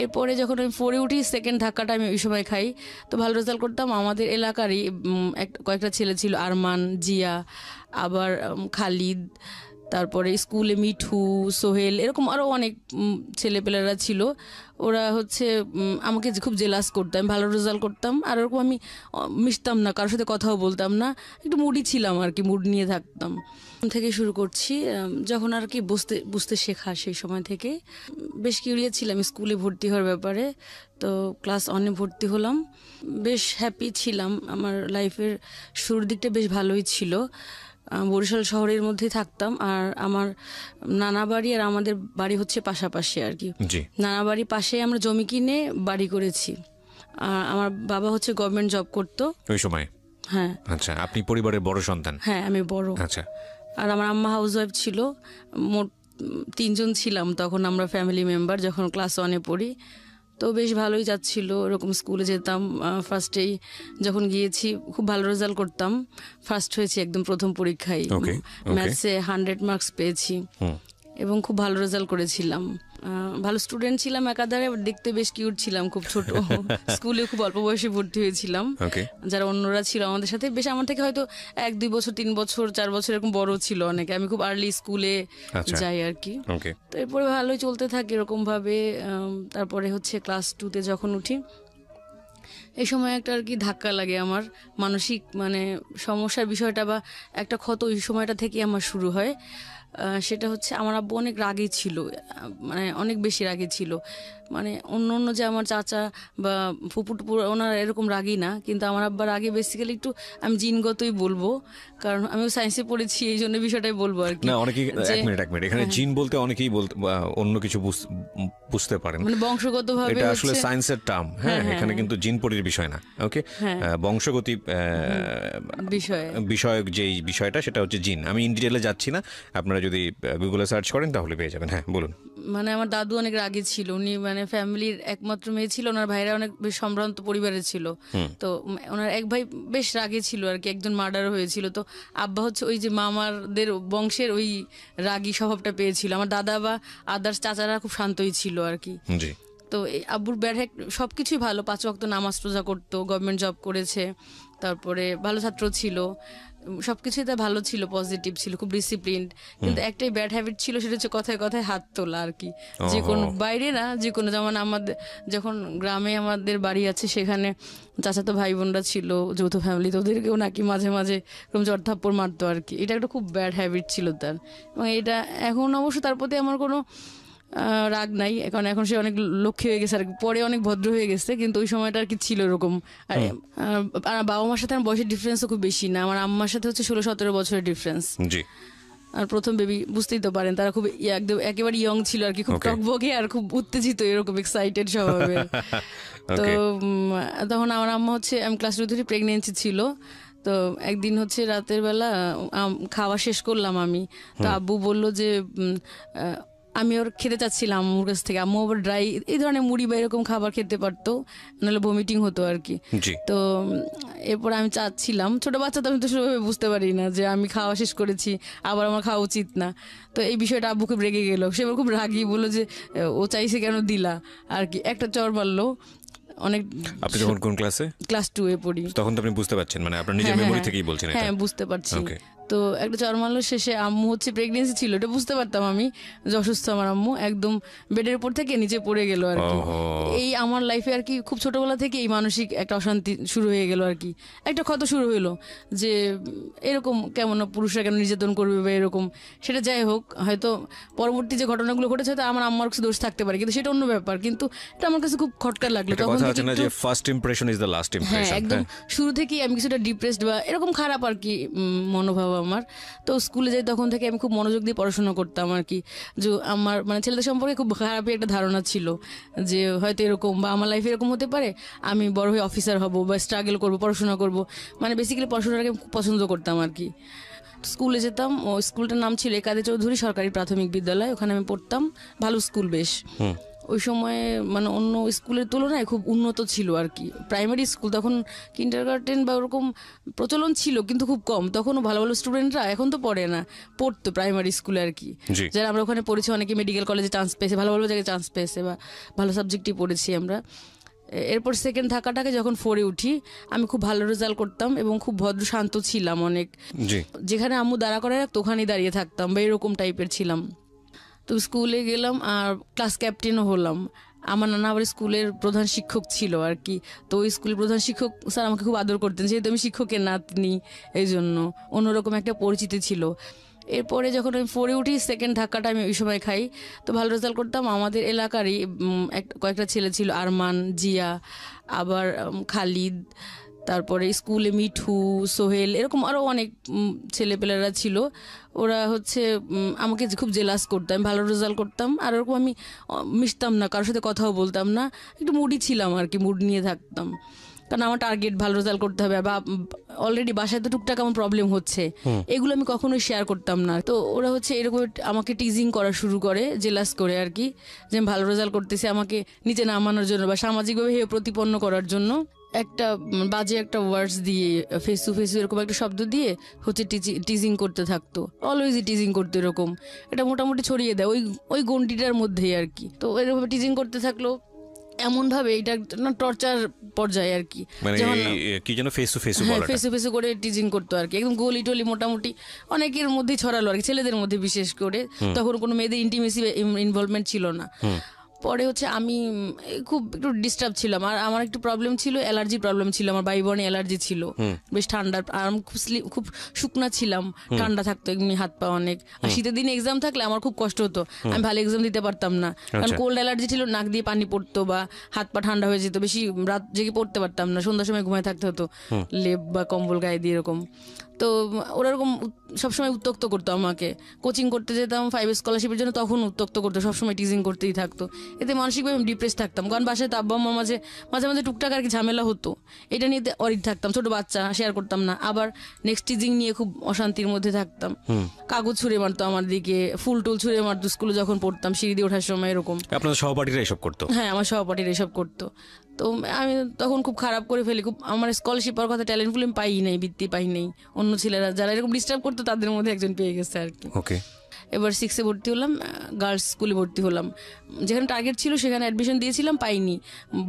এরপরে যখন আমি 4-এ উঠি, সেকেন্ড ধাক্কাটা আমি ওই সময় খাই। তো ভালো রেজাল্ট করতাম। আমাদের এলাকারই কয়েকটা ছেলে ছিল, আরমান, জিয়া, আবার খালিদ, তারপরে স্কুলে মিঠু, সোহেল, এরকম আরও অনেক ছেলেপেলেরা ছিল। ওরা হচ্ছে আমাকে খুব জেলাস করতো, আমি ভালো রেজাল্ট করতাম। আর ওরকম আমি মিশতাম না, কারোর সাথে কথাও বলতাম না, একটু মুডি ছিলাম আর কি, মুড নিয়ে থাকতাম। থেকে শুরু করছি, যখন আর কি বুঝতে শেখা, সেই সময় থেকে বেশ কিউরিয়াস ছিলাম স্কুলে ভর্তি হওয়ার ব্যাপারে। তো ক্লাস 1-এ ভর্তি হলাম, বেশ হ্যাপি ছিলাম। আমার লাইফের শুরুর দিকটা বেশ ভালোই ছিল। বরিশাল শহরের মধ্যেই থাকতাম, আর আমার নানা বাড়ি আর আমাদের বাড়ি হচ্ছে পাশাপাশি আর কি। নানা বাড়ির পাশে আমরা জমি কিনে বাড়ি করেছি। আমার বাবা হচ্ছে গভর্নমেন্ট জব করতো ওই সময়। হ্যাঁ। আচ্ছা, আপনি পরিবারের বড় সন্তান? হ্যাঁ, আমি বড়। আচ্ছা। আর আমার আম্মা হাউস ওয়াইফ ছিল। মোট 3 জন ছিলাম তখন আমরা ফ্যামিলি মেম্বার, যখন ক্লাস 1-এ পড়ি। তো বেশ ভালোই যাচ্ছিল, এরকম স্কুলে যেতাম। ফার্স্টেই যখন গিয়েছি খুব ভালো রেজাল্ট করতাম, ফার্স্ট হয়েছি একদম প্রথম পরীক্ষায়। ম্যাথসে 100 মার্কস পেয়েছি এবং খুব ভালো রেজাল্ট করেছিলাম। ভালো স্টুডেন্ট ছিলাম একাধারে, দেখতে বেশ কিউট ছিলাম, খুব ছোট। স্কুলে খুব অল্প বয়সে ভর্তি হয়েছিলাম। যারা অন্যরা ছিল আমাদের সাথে বেশ আমার থেকে হয়তো 1-2 বছর, 3 বছর, 4 বছর এরকম বড় ছিল অনেকে। আমি খুব আর্লি স্কুলে যাই আর কি। তো এরপরে ভালোই চলতে থাকে এরকম ভাবে। তারপরে হচ্ছে ক্লাস 2-তে যখন উঠি, এই সময় একটা আর কি ধাক্কা লাগে আমার, মানসিক মানে সমস্যার বিষয়টা বা একটা ক্ষত ওই সময়টা থেকে আমার শুরু হয়। সেটা হচ্ছে আমার আব্বু অনেক রাগী ছিল, মানে অনেক বেশি রাগী ছিল। মানে অন্য যে আমার চাচা বা ফুপু টুপু ওনারা এরকম রাগী না, কিন্তু আমার আব্বার রাগে বেসিক্যালি একটু আমি জিনগতই বলবো, কারণ আমিও সায়েন্সে পড়েছি, এই জন্য বিষয়টাই বলবো আর কি। না, অনেকেই এক মিনিট এখানে জিন বলতে অনেকেই অন্য কিছু বুঝতে পারেন, মানে বংশগতভাবে। এটা আসলে সায়েন্সের টার্ম। হ্যাঁ, এখানে কিন্তু জিন পরির বিষয় না। ওকে, বংশগতি বিষয়ক যে বিষয়টা, সেটা হচ্ছে জিন। আমি ইন ডিটেইলে যাচ্ছি না, আপনারা যদি গুগলে সার্চ করেন তাহলে পেয়ে যাবেন। হ্যাঁ, বলুন। মানে আমার দাদু অনেক রাগী ছিল, উনি মানে ফ্যামিলির একমাত্র মেয়ে ছিল, ওনার ভাইরা অনেক বেশ সম্ভ্রান্ত পরিবারের ছিল। তো ওনার এক ভাই বেশ রাগী ছিল আর কি, একজন মার্ডার হয়েছিল। তো আব্বা হচ্ছে ওই যে মামাদের বংশের ওই রাগী স্বভাবটা পেয়েছিল। আমার দাদা বা আদার্স চাচারা খুব শান্তই ছিল আর কি। তো এই আব্বুর ব্যাড হ্যাক সবকিছুই ভালো, 5 ওয়াক্ত নামাজ রোজা করতো, গভর্নমেন্ট জব করেছে, তারপরে ভালো ছাত্র ছিল, সবকিছুই তা ভালো ছিল, পজিটিভ ছিল, খুব ডিসিপ্লিনড। কিন্তু একটাই ব্যাড হ্যাবিট ছিল, সেটা হচ্ছে কথায় কথায় হাত তোলা আর কি। যে কোনো বাইরে না, যে কোনো, যেমন আমাদের যখন গ্রামে আমাদের বাড়ি আছে, সেখানে চাচাতো ভাই বোনরা ছিল, যৌথ ফ্যামিলি, তো ওদেরকেও নাকি মাঝে মাঝে এরকম জড়থাপ্পড় মারতো আর কি। এটা একটা খুব ব্যাড হ্যাবিট ছিল তার। এবং এটা এখন অবশ্য তার প্রতি আমার কোনো রাগ নাই, কারণ এখন সে অনেক লক্ষ্মী হয়ে গেছে আর পরে অনেক ভদ্র হয়ে গেছে, কিন্তু ওই সময়টা আর কি ছিল এরকম। আর বাবা মার সাথে আমার বয়সের ডিফারেন্সও খুব বেশি না, আমার আম্মার সাথে হচ্ছে 16-17 বছরের ডিফারেন্স। আর প্রথম বেবি, বুঝতেই তো পারেন, তারা খুব একদম একেবারে ইয়ং ছিল আর কি, খুব টকবকে আর খুব উত্তেজিত, এরকম এক্সাইটেড স্বভাবের। তো তখন আমার আম্মা হচ্ছে, আমি ক্লাস 2 প্রেগনেন্সি ছিল। তো একদিন হচ্ছে রাতের বেলা খাওয়া শেষ করলাম আমি, তো আব্বু বললো যে আমি ওর খেতে চাচ্ছিলাম আম্মুর কাছ থেকে। আম্মু আবার ড্রাই এই ধরনের মুড়ি বা এরকম খাবার খেতে পারতো, নাহলে ভমিটিং হতো আর কি। তো এরপর আমি চাচ্ছিলাম, ছোট বাচ্চা তো আমি তো সেভাবে বুঝতে পারি না যে আমি খাওয়া শেষ করেছি আবার আমার খাওয়া উচিত না। তো এই বিষয়টা আব্বু খুব রেগে গেল, সে খুব রাগি, বললো যে ও চাইছে কেন দিলা আর কি, একটা চর মারলো অনেক। আপনি যখন কোন ক্লাসে? ক্লাস 2-এ পড়ি। তখন তো আপনি বুঝতে পারছেন, মানে আপনার নিজের মেমরি থেকেই বলছেন? হ্যাঁ, বুঝতে পারছি। তো একটা চর মারলো, শেষে আম্মু হচ্ছে প্রেগনেন্সি ছিল, এটা বুঝতে পারতাম আমি যে অসুস্থ আমার আম্মু, একদম বেডের উপর থেকে নিচে পড়ে গেল আর কি। এই আমার লাইফে আর কি খুব ছোটবেলা থেকে এই মানসিক একটা অশান্তি শুরু হয়ে গেল আর কি, একটা ক্ষত শুরু হইলো যে এরকম কেমন পুরুষরা কেন নির্যাতন করবে বা এরকম। সেটা যাই হোক, হয়তো পরবর্তী যে ঘটনাগুলো ঘটেছে হয়তো আমার আম্মার কিছু দোষ থাকতে পারে, কিন্তু সেটা অন্য ব্যাপার। কিন্তু এটা আমার কাছে খুব খটকা লাগলো তখন থেকে। First impression is the last impression. হ্যাঁ, একদম শুরু থেকেই আমি কিছুটা ডিপ্রেসড বা এরকম খারাপ আর কি মনোভাব আমার। তো স্কুলে যাই তখন থেকে আমি খুব মনোযোগ দিয়ে পড়াশোনা করতাম আর কি। যে আমার মানে ছেলেদের সম্পর্কে খুব খারাপই একটা ধারণা ছিল যে হয়তো এরকম বা আমার লাইফে এরকম হতে পারে, আমি বড় হয়ে অফিসার হব বা স্ট্রাগল করব, পড়াশোনা করব, মানে বেসিক্যালি পড়াশোনাটাকে খুব পছন্দ করতাম আর কি। স্কুলে যেতাম, ও স্কুলটার নাম ছিল একাদে চৌধুরী সরকারি প্রাথমিক বিদ্যালয়, ওখানে আমি পড়তাম, ভালো স্কুল বেশ। ওই সময় মানে অন্য স্কুলের তুলনায় খুব উন্নত ছিল আর কি। প্রাইমারি স্কুল তখন কিন্ডারগার্টেন বা ওরকম প্রচলন ছিল কিন্তু খুব কম, তখনও ভালো ভালো স্টুডেন্টরা, এখন তো পড়ে না, পড়তো প্রাইমারি স্কুলে আর কি। যারা আমরা ওখানে পড়েছি অনেকে মেডিকেল কলেজে চান্স পেয়েছে, ভালো ভালো জায়গায় চান্স পেয়েছে বা ভালো সাবজেক্টই পড়েছি আমরা। এরপর সেকেন্ড ধাক্কাটাকে যখন 4-এ উঠি, আমি খুব ভালো রেজাল্ট করতাম এবং খুব ভদ্র শান্ত ছিলাম অনেক। যেখানে আম্মু দাঁড়া করে রাখতো ওখানেই দাঁড়িয়ে থাকতাম বা এরকম টাইপের ছিলাম। তো স্কুলে গেলাম আর ক্লাস ক্যাপ্টেনও হলাম। আমার নানা আবার স্কুলের প্রধান শিক্ষক ছিল আর কি। তো ওই স্কুলের প্রধান শিক্ষক স্যার আমাকে খুব আদর করতেন, যেহেতু আমি শিক্ষকের নাতনি, এই জন্য অন্যরকম একটা পরিচিতি ছিল। এরপরে যখন আমি 4-এ উঠি, সেকেন্ড ধাক্কাটা আমি ওই সময় খাই। তো ভালো রেজাল্ট করতাম। আমাদের এলাকারই কয়েকটা ছেলে ছিল, আরমান, জিয়া, আবার খালিদ, তারপরে স্কুলে মিঠু, সোহেল, এরকম আরও অনেক ছেলেপেলেরা ছিল। ওরা হচ্ছে আমাকে খুব জেলাস করতাম, ভালো রেজাল্ট করতাম আর ওরকম আমি মিশতাম না, কারোর সাথে কথাও বলতাম না, একটু মুডি ছিলাম আর কি, মুড নিয়ে থাকতাম। কারণ আমার টার্গেট ভালো রেজাল্ট করতে হবে, বা অলরেডি বাসায় তো টুকটাক আমার প্রবলেম হচ্ছে, এগুলো আমি কখনোই শেয়ার করতাম না। তো ওরা হচ্ছে এরকম আমাকে টিজিং করা শুরু করে, জেলাস করে আর কি, যে আমি ভালো রেজাল্ট করতেছি, আমাকে নিচে নামানোর জন্য বা সামাজিকভাবে হেয় প্রতিপন্ন করার জন্য একটা বাজে একটা ওয়ার্ডস দিয়ে, ফেস টু ফেস এরকম একটা শব্দ দিয়ে হচ্ছে টিজিং করতে থাকতো, অলওয়েজই টিজিং করতো এরকম। এটা মোটামুটি ছড়িয়ে দেয় ওই গন্ডিটার মধ্যেই আর কি। তো এরকম টিজিং করতে থাকলো এমন ভাবে, এটা না টর্চার পর্যায়ে আর কি, কি যেন ফেস টু ফেস করে টিজিং করতো আর কি, একদম গলি টলি মোটামুটি অনেকের মধ্যেই ছড়ালো আর কি, ছেলেদের মধ্যে বিশেষ করে। তখন কোনো মেয়েদের ইন্টিমেসি ইনভলভমেন্ট ছিল না। পরে হচ্ছে আমি খুব একটু ডিস্টার্ব ছিলাম, আর আমার একটু প্রবলেম ছিল, অ্যালার্জি প্রবলেম ছিল, আমার বায়ুবর্ণে অ্যালার্জি ছিল, বেশ ঠান্ডার, আর আমি খুব শুকনা ছিলাম, ঠান্ডা থাকতো এমনি হাত পা অনেক। আর শীতের দিনে এক্সাম থাকলে আমার খুব কষ্ট হতো, আমি ভালো এক্সাম দিতে পারতাম না, কারণ কোল্ড অ্যালার্জি ছিল, নাক দিয়ে পানি পড়তো বা হাত পা ঠান্ডা হয়ে যেত, বেশি রাত জেগে পড়তে পারতাম না, সন্ধ্যার সময় ঘুমায় থাকতে হতো লেপ বা কম্বল গায়ে দিয়ে এরকম। তো ওরা এরকম সবসময় উত্তক্ত করতো আমাকে। কোচিং করতে যেতাম 5 স্কলারশিপের জন্য, তখন উত্তক্ত করতো, সবসময় টিজিং করতেই থাকতো। এতে মানসিকভাবে আমি ডিপ্রেস থাকতাম, কারণ বাসায় তো আব্বা আম্মার মাঝে মাঝে টুকটাক আর কি ঝামেলা হতো, এটা নিয়ে অরিড থাকতাম, ছোট বাচ্চা, শেয়ার করতাম না। আবার নেক্সট টিজিং নিয়ে খুব অশান্তির মধ্যে থাকতাম, কাগজ ছুঁড়ে মারতো আমার দিকে, ফুল টুল ছুঁড়ে মারতো স্কুলে যখন পড়তাম, সিঁড়ি দিয়ে ওঠার সময় এরকম। আপনাদের সহপাঠীরা এসব করতো? হ্যাঁ, আমার সহপাঠীরা এসব করতো। তো আমি তখন খুব খারাপ করে ফেলি, খুব আমার স্কলারশিপ পাওয়ার কথা, ট্যালেন্ট ফুল পাই নাই, বৃত্তি পাই নাই। অন্য ছেলেরা যারা এরকম ডিস্টার্ব করতো তাদের মধ্যে একজন পেয়ে গেছে আর কি। ওকে। এবার 6-এ ভর্তি হলাম, গার্লস স্কুলে ভর্তি হলাম। যেখানে টার্গেট ছিল সেখানে অ্যাডমিশন দিয়েছিলাম, পাইনি।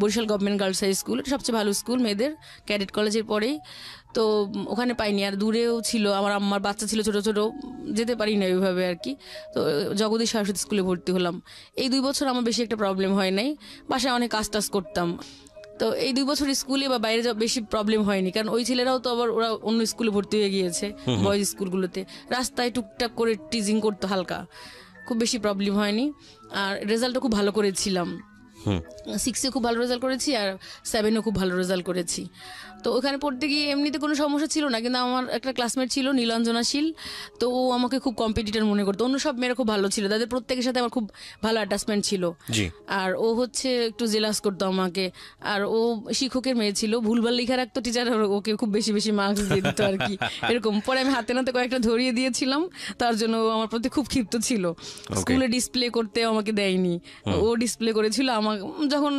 Barishal government girls high school, সবচেয়ে ভালো স্কুল মেয়েদের, ক্যাডেট কলেজের পরেই। তো ওখানে পাইনি, আর দূরেও ছিল, আমার আম্মার বাচ্চা ছিল ছোট ছোট, যেতে পারি না ওইভাবে আর কি। তো জগদীশ সরস্বতী স্কুলে ভর্তি হলাম। এই 2 বছর আমার বেশি একটা প্রবলেম হয় নাই, বাসায় অনেক কাজ টাজ করতাম। তো এই 2 বছর স্কুলে বা বাইরে যাওয়া বেশি প্রবলেম হয়নি, কারণ ওই ছেলেরাও তো আবার ওরা অন্য স্কুলে ভর্তি হয়ে গিয়েছে, বয়েজ স্কুলগুলোতে। রাস্তায় টুকটাক করে টিজিং করতো হালকা, খুব বেশি প্রবলেম হয়নি। আর রেজাল্টও খুব ভালো করেছিলাম, 6-এ খুব ভালো রেজাল্ট করেছি, আর 7-এও খুব ভালো রেজাল্ট করেছি। তো ওখানে পড়তে গিয়ে এমনিতে কোনো সমস্যা ছিল না, কিন্তু আমার একটা ক্লাসমেট ছিল নীলাঞ্জনা শীল, তো ও আমাকে খুব কম্পিটিটর মনে করতো। অন্য সব মেয়েরা খুব ভালো ছিল, তাদের প্রত্যেকের সাথে আমার খুব ভালো অ্যাটাচমেন্ট ছিল, আর ও হচ্ছে একটু জেলাস করতো আমাকে। আর ও শিক্ষকের মেয়ে ছিল, ভুলভাল লেখা রাখতো টিচার, ওকে খুব বেশি মার্কস দিয়ে দিত আর কি, এরকম। পরে আমি হাতে নাতে কয়েকটা ধরিয়ে দিয়েছিলাম, তার জন্য ও আমার প্রতি খুব ক্ষিপ্ত ছিল। স্কুলে ডিসপ্লে করতে আমাকে দেয়নি, ও ডিসপ্লে করেছিল। আমার যখন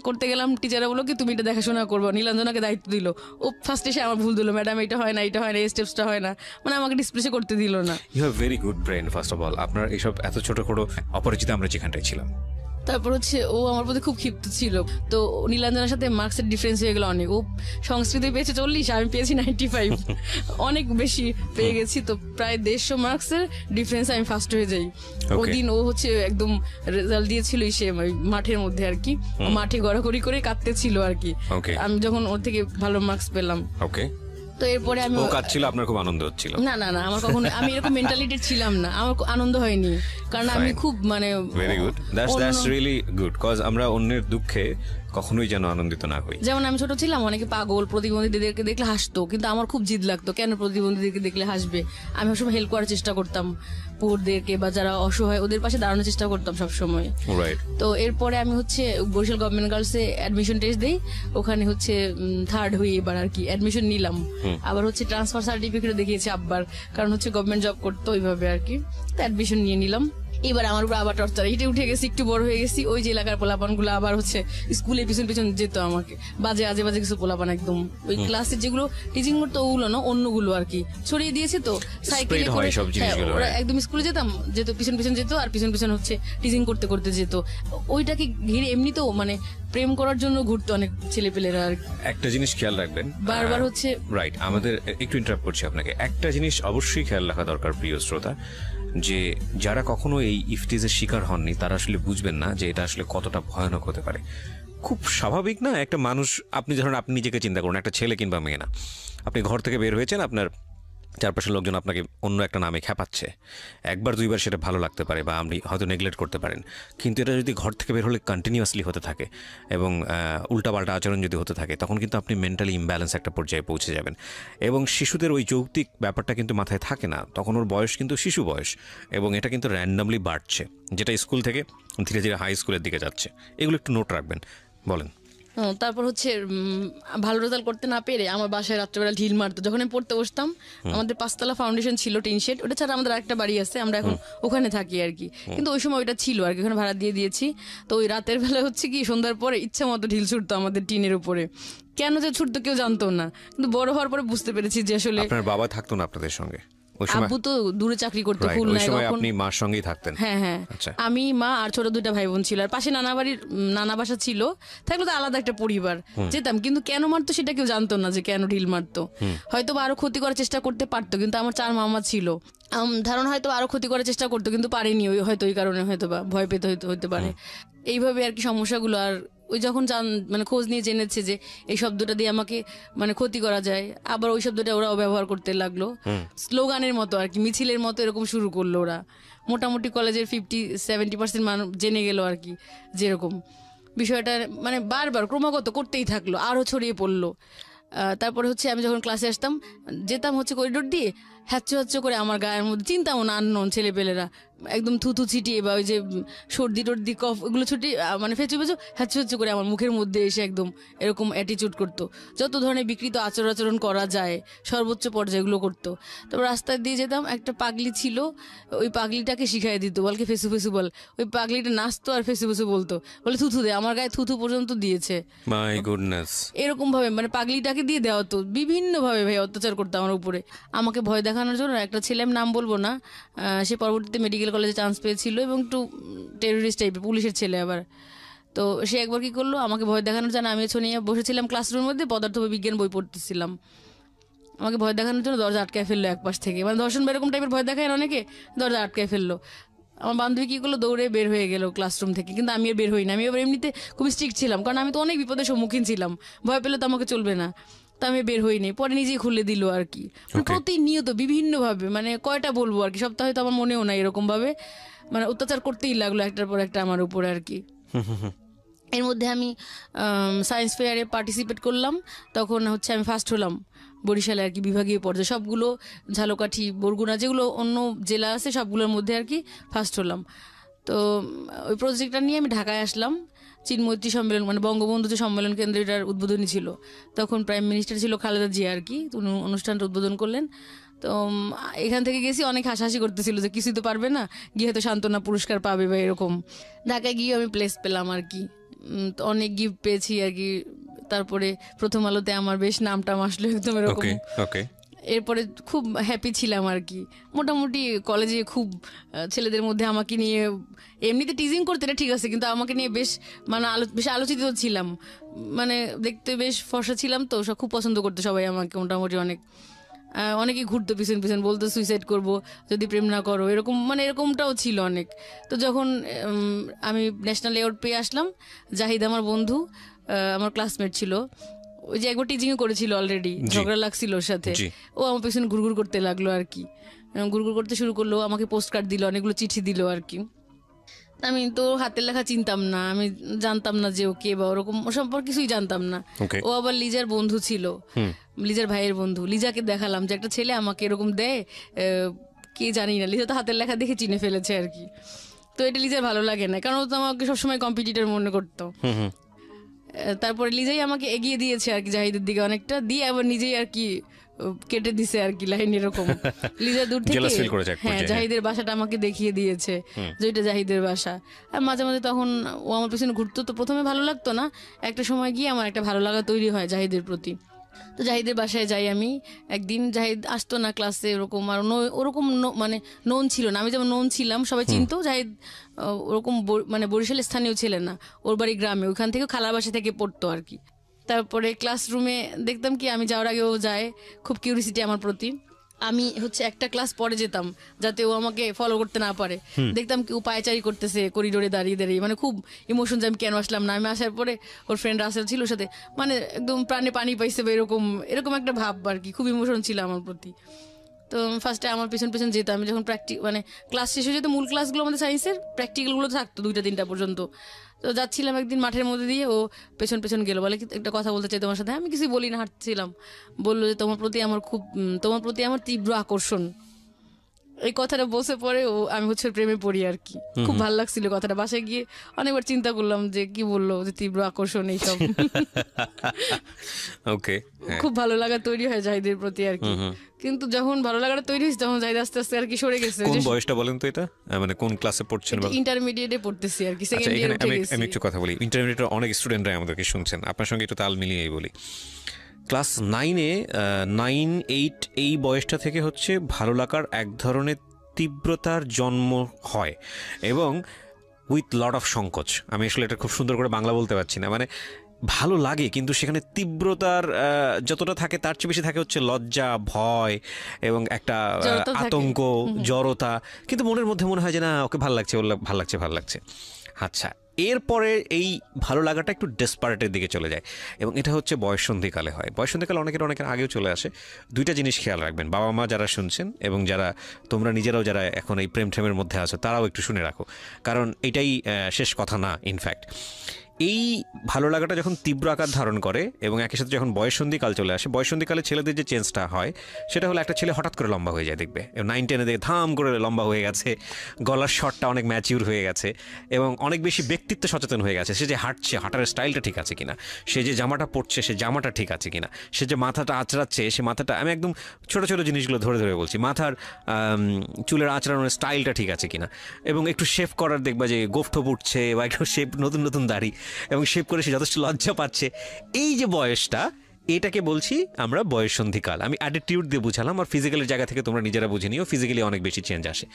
করতে গেলাম, টিচাররা বললো কি তুমি এটা দেখাশোনা করবো, নীলাঞ্জনাকে দায়িত্ব দিল। ও ফার্স্ট এসে আমার ভুল দিল, ম্যাডাম এটা হয় না, এটা হয় না, এই স্টেপসটা হয় না, মানে আমাকে ডিসপ্লে করতে দিল না। You have very good brain first of all, আপনার এইসব এত ছোট অপরিচিত আমরা যেখানটায় ছিলাম। তারপর হচ্ছে ও আমার প্রতি খুব ক্ষিপ্ত ছিল। তো নীলাঞ্জনার সাথে মার্কসের ডিফারেন্স হয়ে গেল অনেক। ও সংস্কৃতি পেয়েছে 40, আমি পেয়েছি 95, অনেক বেশি পেয়ে গেছি। তো প্রায় 150 মার্কসের ডিফারেন্স, আমি ফার্স্ট হয়ে যাই। ওদিন ও হচ্ছে একদম রেজাল্ট দিয়েছিল সে মাঠের মধ্যে আর কি, মাঠে গড়াগড়ি করে কাঁদতেছিল আর কি, আমি যখন ওর থেকে ভালো মার্কস পেলাম। তো এরপরে আমি, ও কাঁদছিল, আপনার খুব আনন্দ হচ্ছিল? না, আমার কখনো, আমি এরকম মেন্টালিটি ছিলাম না, আমার আনন্দ হয়নি, কারণ আমি খুব very good, that's really good, cause আমরা অন্যের দুঃখে কখনোই যেন আনন্দিত না হই। যেমন আমি ছোট ছিলাম, অনেকে পাগল প্রতিবন্ধীদেরকে দেখলে হাসতো, কিন্তু আমার খুব জিদ লাগতো, কেন প্রতিবন্ধীদেরকে দেখলে হাসবে। আমি সবসময় হেল্প করার চেষ্টা করতাম, পুরদেরকে বা যারা অসহায় ওদের পাশে দাঁড়ানোর চেষ্টা করতাম সবসময়। তো এরপরে আমি হচ্ছে বরিশাল গভর্নমেন্ট গার্লসে অ্যাডমিশন টেস্ট দিই, ওখানে হচ্ছে 3rd হয়ে এবার আর কি অ্যাডমিশন নিলাম। আবার হচ্ছে ট্রান্সফার সার্টিফিকেট দেখিয়েছি আব্বার, কারণ হচ্ছে গভর্নমেন্ট জব করতো ওইভাবে আর কি। তো অ্যাডমিশন নিয়ে নিলাম। এবার আমার উপর আবার টর্চার, হিটে উঠে গেছি, একটু বড় হয়ে গেছি, ওই যে এলাকার পোলাপান গুলো আবার হচ্ছে স্কুলে পিছন পিছন যেত আমাকে, বাজে আজে বাজে কিছু পোলাপান একদম ওই ক্লাসের যেগুলো টিচিং করতো ওগুলো না, অন্যগুলো আর কি ছড়িয়ে দিয়েছে, তো সাইকেলে করে ওরা একদম স্কুলে যেতাম, যেত পিছন পিছন যেত, আর পিছন পিছন হচ্ছে টিচিং করতে করতে যেত। ওইটাকে ঘিরে এমনিতেও মানে প্রেম করার জন্য ঘুরতো অনেক ছেলেপেলেরা। আর একটা জিনিস খেয়াল রাখবেন, বারবার হচ্ছে রাইট, আমাদের একটু ইন্টারাপ্ট করছি আপনাকে, একটা জিনিস অবশ্যই খেয়াল রাখা দরকার প্রিয় শ্রোতা, যে যারা কখনো এই ইফটিজের শিকার হননি তারা আসলে বুঝবেন না যে এটা আসলে কতটা ভয়ানক হতে পারে। খুব স্বাভাবিক না, একটা মানুষ, আপনি ধরুন আপনি নিজেকে চিন্তা করুন, একটা ছেলে কিংবা মেয়ে না, আপনি ঘর থেকে বের হয়েছেন, আপনার চারপাশের লোকজন আপনাকে অন্য একটা নামে খ্যাপাচ্ছে, একবার দুইবার সেটা ভালো লাগতে পারে বা আপনি হয়তো নেগলেক্ট করতে পারেন, কিন্তু এটা যদি ঘর থেকে বের হলে কন্টিনিউয়াসলি হতে থাকে এবং উল্টাপাল্টা আচরণ যদি হতে থাকে, তখন কিন্তু আপনি মেন্টালি ইমব্যালেন্স একটা পর্যায়ে পৌঁছে যাবেন। এবং শিশুদের ওই যৌক্তিক ব্যাপারটা কিন্তু মাথায় থাকে না, তখন ওর বয়স কিন্তু শিশু বয়স, এবং এটা কিন্তু র্যান্ডামলি বাড়ছে, যেটা স্কুল থেকে ধীরে ধীরে হাই স্কুলের দিকে যাচ্ছে। এগুলো একটু নোট রাখবেন। বলেন। তারপর হচ্ছে ভালো রেজাল্ট করতে না পেরে আমার বাসায় রাত্রেবেলা ঢিল মারতো যখন আমি পড়তে বসতাম। আমাদের 5 তলা ফাউন্ডেশন ছিল, টিন শেড, ওটা ছাড়া আমাদের আরেকটা বাড়ি আছে, আমরা এখন ওখানে থাকি আর কি, কিন্তু ওই সময় ওইটা ছিল আর কি, ওখানে ভাড়া দিয়ে দিয়েছি। তো ওই রাতের বেলা হচ্ছে কি সন্ধ্যার পরে ইচ্ছা মতো ঢিল ছুটতো আমাদের টিনের উপরে, কেন যে ছুটতো কেউ জানতো না, কিন্তু বড় হওয়ার পরে বুঝতে পেরেছি যে আসলে আপনার বাবা থাকতো না আপনাদের সঙ্গে? আব্বু তো দূরে চাকরি করতে, খুলনায়, আপনি মার সঙ্গেই থাকতেন? হ্যাঁ হ্যাঁ, আমি, মা আর ছোট 2টা ভাই বোন ছিল, আর পাশে নানা বাসা ছিল, থাকলে তো আলাদা একটা পরিবার, যেতাম, কিন্তু কেন মারতো সেটা কেউ জানতো না, যে কেন ঢিল মারতো। হয়তো বা আরো ক্ষতি করার চেষ্টা করতে পারতো, কিন্তু আমার 4 মামা ছিল, ধারণা হয়তো আরো ক্ষতি করার চেষ্টা করতো, কিন্তু পারেনি, হয়তো ওই কারণে হয়তো বা ভয় পেতে হতে পারে, এইভাবে আর কি সমস্যাগুলো। আর ওই যখন মানে খোঁজ নিয়ে জেনেছে যে এই শব্দটা দিয়ে আমাকে মানে ক্ষতি করা যায়, আবার ওই শব্দটা ওরাও ব্যবহার করতে লাগলো, স্লোগানের মতো আর কি, মিছিলের মতো এরকম শুরু করলো ওরা। মোটামুটি কলেজের 50-70% মানুষ জেনে গেল আর কি, যেরকম বিষয়টা মানে বারবার ক্রমাগত করতেই থাকলো, আরও ছড়িয়ে পড়লো। তারপরে হচ্ছে আমি যখন ক্লাসে আসতাম, যেতাম হচ্ছে করিডোর দিয়ে, হ্যাচ্চো হ্যাচ্চো করে আমার গায়ের মধ্যে, চিন্তাও না আননোন ছেলেপেলেরা একদম থুথু ছিটিয়ে বা ওই যে সর্দি টর্দি কফ এগুলো ছুটিয়ে মানে ফেঁচু ফেঁচু হ্যাচ্চো হ্যাচ্চো করে আমার মুখের মধ্যে এসে একদম এরকম অ্যাটিচিউড করতো, যত ধরনের বিকৃত আচরণ করা যায় সর্বোচ্চ পর্যায়েগুলো করতো। তারপর রাস্তা দিয়ে যেতাম, একটা পাগলি ছিল, ওই পাগলিটাকে শিখাই দিত, বলকে ফেসু ফেসু বল, ওই পাগলিটা নাচতো আর ফেসু ফেসু বলতো, বলে থুথু দে, আমার গায়ে থুথু পর্যন্ত দিয়েছে। My goodness. এরকম ভাবে মানে পাগলিটাকে দিয়ে দেওয়া হতো, বিভিন্ন ভাবে ভাই অত্যাচার করতো আমার উপরে। আমাকে ভয় দেখানোর জন্য একটা ছেলে, আমি নাম বলবো না, সে পরবর্তীতে মেডিকেল কলেজে চান্স পেয়েছিল এবং একটু টেররিস্ট টাইপের, পুলিশের ছেলে আবার। তো সে একবার কি করলো, আমাকে ভয় দেখানোর জন্য, আমি নিয়ে বসেছিলাম ক্লাসরুমের মধ্যে, পদার্থ বিজ্ঞান বই পড়তেছিলাম, আমাকে ভয় দেখানোর জন্য দরজা আটকায় ফেললো এক পাশ থেকে, মানে ধর্ষণ এরকম টাইপের ভয় দেখায় অনেকে, দরজা আটকায় ফেললো। আমার বান্ধবী কি করলো, দৌড়ে বের হয়ে গেল ক্লাসরুম থেকে, কিন্তু আমি আর বের হই না, আমি এবার এমনিতে খুবই স্ট্রিক্ট ছিলাম, কারণ আমি তো অনেক বিপদের সম্মুখীন ছিলাম, ভয় পেলে তো আমাকে চলবে না, তো আমি বের হইনি, পরে নিজেই খুলে দিল আর কি। প্রতিনিয়ত বিভিন্ন ভাবে, মানে কয়টা বলবো আর কি, সপ্তাহে তো আমার মনেও নাই, এরকম ভাবে মানে অত্যাচার করতেই লাগলো একটার পর একটা আমার উপরে আর কি। এর মধ্যে আমি সায়েন্স ফেয়ারে পার্টিসিপেট করলাম, তখন হচ্ছে আমি ফার্স্ট হলাম বরিশালে আর কি, বিভাগীয় পর্যায়ে সবগুলো, ঝালকাঠি, বরগুনা, যেগুলো অন্য জেলা আছে সবগুলোর মধ্যে আর কি ফার্স্ট হলাম। তো ওই প্রজেক্টটা নিয়ে আমি ঢাকায় আসলাম, চিনমৈত্রী সম্মেলন মানে বঙ্গবন্ধু যে সম্মেলন কেন্দ্র, এটার উদ্বোধনী ছিল, তখন প্রাইম মিনিস্টার ছিল খালেদা জিয়া আর কি, উনি অনুষ্ঠানটা উদ্বোধন করলেন। তো এখান থেকে গেছি, অনেক হাসাহাসি করতেছিল যে কিছুই তো পারবে না, গিয়ে হয়তো সান্ত্বনা পুরস্কার পাবে বা এরকম। ঢাকায় গিয়ে আমি প্লেস পেলাম আর কি, অনেক গিফট পেয়েছি আর কি। তারপরে প্রথম আলোতে আমার বেশ নামটাম আসলো একদম এরকম। এরপরে খুব হ্যাপি ছিলাম আর কি। মোটামুটি কলেজে খুব ছেলেদের মধ্যে আমাকে নিয়ে এমনিতে টিজিং করতে, এটা ঠিক আছে, কিন্তু আমাকে নিয়ে বেশ মানে বেশ আলোচিত ছিলাম, মানে দেখতে বেশ ফর্সা ছিলাম, তো সব খুব পছন্দ করতো সবাই আমাকে মোটামুটি। অনেকেই ঘুরতো পিছন পিছন, বলতো সুইসাইড করব যদি প্রেম না করো, এরকম মানে এরকমটাও ছিল অনেক। তো যখন আমি ন্যাশনাল অ্যাওয়ার্ড পেয়ে আসলাম, জাহিদ আমার বন্ধু, আমার ক্লাসমেট ছিল, ওই যে একবার টিচিংও করেছিল অলরেডি, ঝগড়া লাগছিল ওর সাথে, ও আমার পেছনে ঘুরঘুর করতে লাগলো আর কি, ঘুরঘুর করতে শুরু করলো, আমাকে পোস্ট কার্ড দিল, অনেকগুলো চিঠি দিল আর কি। আমি তো হাতের লেখা চিনতাম না, আমি জানতাম না যে ও কে বা ওরকম সম্পর্কে কিছুই জানতাম না। ও আবার লিজার বন্ধু ছিল, লিজার ভাইয়ের বন্ধু। লিজাকে দেখালাম যে একটা ছেলে আমাকে এরকম দেয়, কে জানি না, লিজা তো হাতের লেখা দেখে চিনে ফেলেছে আর কি। তো এটা লিজার ভালো লাগে না, কারণ ও তো আমাকে সবসময় কম্পিটিটর মনে করতো। তারপরে লিজাই আমাকে এগিয়ে দিয়েছে আর কি জাহিদের দিকে অনেকটা, দিয়ে আবার নিজেই আর কি কেটে দিছে আর কি লাইন এরকম। লিজা দূর থেকে হ্যাঁ জাহিদের বাসাটা আমাকে দেখিয়ে দিয়েছে যে এটা জাহিদের বাসা। আর মাঝে মাঝে তখন ও আমার পেছনে ঘুরতো, তো প্রথমে ভালো লাগতো না, একটা সময় গিয়ে আমার একটা ভালো লাগা তৈরি হয় জাহিদের প্রতি। তো জাহিদের বাসায় যাই আমি একদিন, জাহিদ আসতো না ক্লাসে ওরকম, আর ওরকম মানে নোন ছিল না, আমি যেমন নোন ছিলাম সবাই চিনতো, জাহিদ ওরকম মানে বরিশালের স্থানীয় ছিলেন না, ওর বাড়ি গ্রামে, ওইখান থেকে খালার বাসা থেকে পড়তো আর কি। তারপরে ক্লাসরুমে দেখতাম কি আমি যাওয়ার আগে ও যায়, খুব কিউরিসিটি আমার প্রতি। আমি হচ্ছে একটা ক্লাস পরে যেতাম যাতে ও আমাকে ফলো করতে না পারে, দেখতাম কি ও পায়চারি করতেছে করিডোরে দাঁড়িয়ে দাঁড়িয়ে, মানে খুব ইমোশন যে আমি কেন আসলাম না। আমি আসার পরে ওর ফ্রেন্ড রাসেল ছিল সাথে, মানে একদম প্রাণে পানি পাইছে বা এরকম এরকম একটা ভাব আর কি, খুব ইমোশন ছিল আমার প্রতি। তো ফার্স্টে আমার পেছন পেছন যেতাম, আমি যখন মানে ক্লাস শেষ হয়ে যেত, মূল ক্লাসগুলো আমাদের সায়েন্সের প্র্যাকটিক্যালগুলো থাকতো 2টা-3টা পর্যন্ত। তো যাচ্ছিলাম একদিন মাঠের মধ্যে দিয়ে, ও পেছন পেছন গেলো, বলে কি একটা কথা বলতে চাই তোমার সাথে। আমি কিছু বলি না, হাঁটছিলাম, বললো যে তোমার প্রতি আমার তীব্র আকর্ষণ। এই কথাটা বসে পরে আমি হচ্ছে প্রেমে পড়ি আর কি। খুব ভালো লাগছিল কথাটা, বাসায় গিয়ে অনেকবার চিন্তা করলাম যে কি বললো যে তীব্র আকর্ষণ এইসব। ওকে, খুব ভালো লাগা তৈরি হয় জাহিদের প্রতি আর কি। কিন্তু যখন ভালো লাগাটা তৈরি হয়েছে তখন জাহিদ আস্তে আস্তে আর কি সরে গেছে। কোন বয়সটা বলেন তো এটা, মানে কোন ক্লাসে পড়ছেন? ইন্টারমিডিয়েটে পড়তেছি আর কি, সেকেন্ড ইয়ারে উঠে গেছি। আমি একটু কথা বলি, ইন্টারমিডিয়েটের অনেক স্টুডেন্টরা আমাদেরকে শুনছেন, আপনার সঙ্গে একটু তাল মিলিয়েই বলি। ক্লাস 9-এ 9-8 এই বয়সটা থেকে হচ্ছে ভালো লাগার এক ধরনের তীব্রতার জন্ম হয়, এবং উইথ লট অফ সংকোচ। আমি আসলে এটা খুব সুন্দর করে বাংলা বলতে পারছি না, মানে ভালো লাগে কিন্তু সেখানে তীব্রতার যতটা থাকে তার চেয়ে বেশি থাকে হচ্ছে লজ্জা, ভয় এবং একটা আতঙ্ক, জড়তা। কিন্তু মনের মধ্যে মনে হয় যে না ওকে ভালো লাগছে, ওর ভালো লাগছে। আচ্ছা, এরপরে এই ভালো লাগাটা একটু ডেসপারেটের দিকে চলে যায়, এবং এটা হচ্ছে বয়ঃসন্ধিকালে হয়। বয়ঃসন্ধিকালে অনেকের আগেও চলে আসে। 2টা জিনিস খেয়াল রাখবেন, বাবা মা যারা শুনছেন এবং যারা তোমরা নিজেরাও যারা এখন এই প্রেমের মধ্যে আছো, তারাও একটু শুনে রাখো, কারণ এটাই শেষ কথা না। ইনফ্যাক্ট এই ভালো লাগাটা যখন তীব্র আকার ধারণ করে এবং একই সাথে যখন বয়ঃসন্ধিকাল চলে আসে, বয়ঃসন্ধিকালে ছেলেদের যে চেঞ্জটা হয় সেটা হলো একটা ছেলে হঠাৎ করে লম্বা হয়ে যায়, দেখবে 9-10-এ দেখে ধাম করে লম্বা হয়ে গেছে, গলার শটটা অনেক ম্যাচিউর হয়ে গেছে এবং অনেক বেশি ব্যক্তিত্ব সচেতন হয়ে গেছে। সে যে হাঁটছে, হাঁটার স্টাইলটা ঠিক আছে কিনা, সে যে জামাটা পরছে সে জামাটা ঠিক আছে কিনা, সে যে মাথাটা আঁচড়াচ্ছে সে মাথাটা, আমি একদম ছোটো ছোটো জিনিসগুলো ধরে ধরে বলছি, মাথার চুলের আঁচড়ানোর স্টাইলটা ঠিক আছে কিনা, এবং একটু শেভ করার দেখবা যে গোফঠোপ উঠছে বা একটু শেভ, নতুন নতুন দাড়ি, এবং শেভ করে সে যথেষ্ট লজ্জা পাচ্ছে। এই যে বয়সটা, এটাকে বলছি আমরা বয়ঃসন্ধিকাল। আমি অ্যাটিটিউড দিয়ে বুঝালাম, আর ফিজিক্যালের জায়গা থেকে তোমরা নিজেরা বুঝে নিও, ফিজিক্যালি অনেক বেশি চেঞ্জ আসে।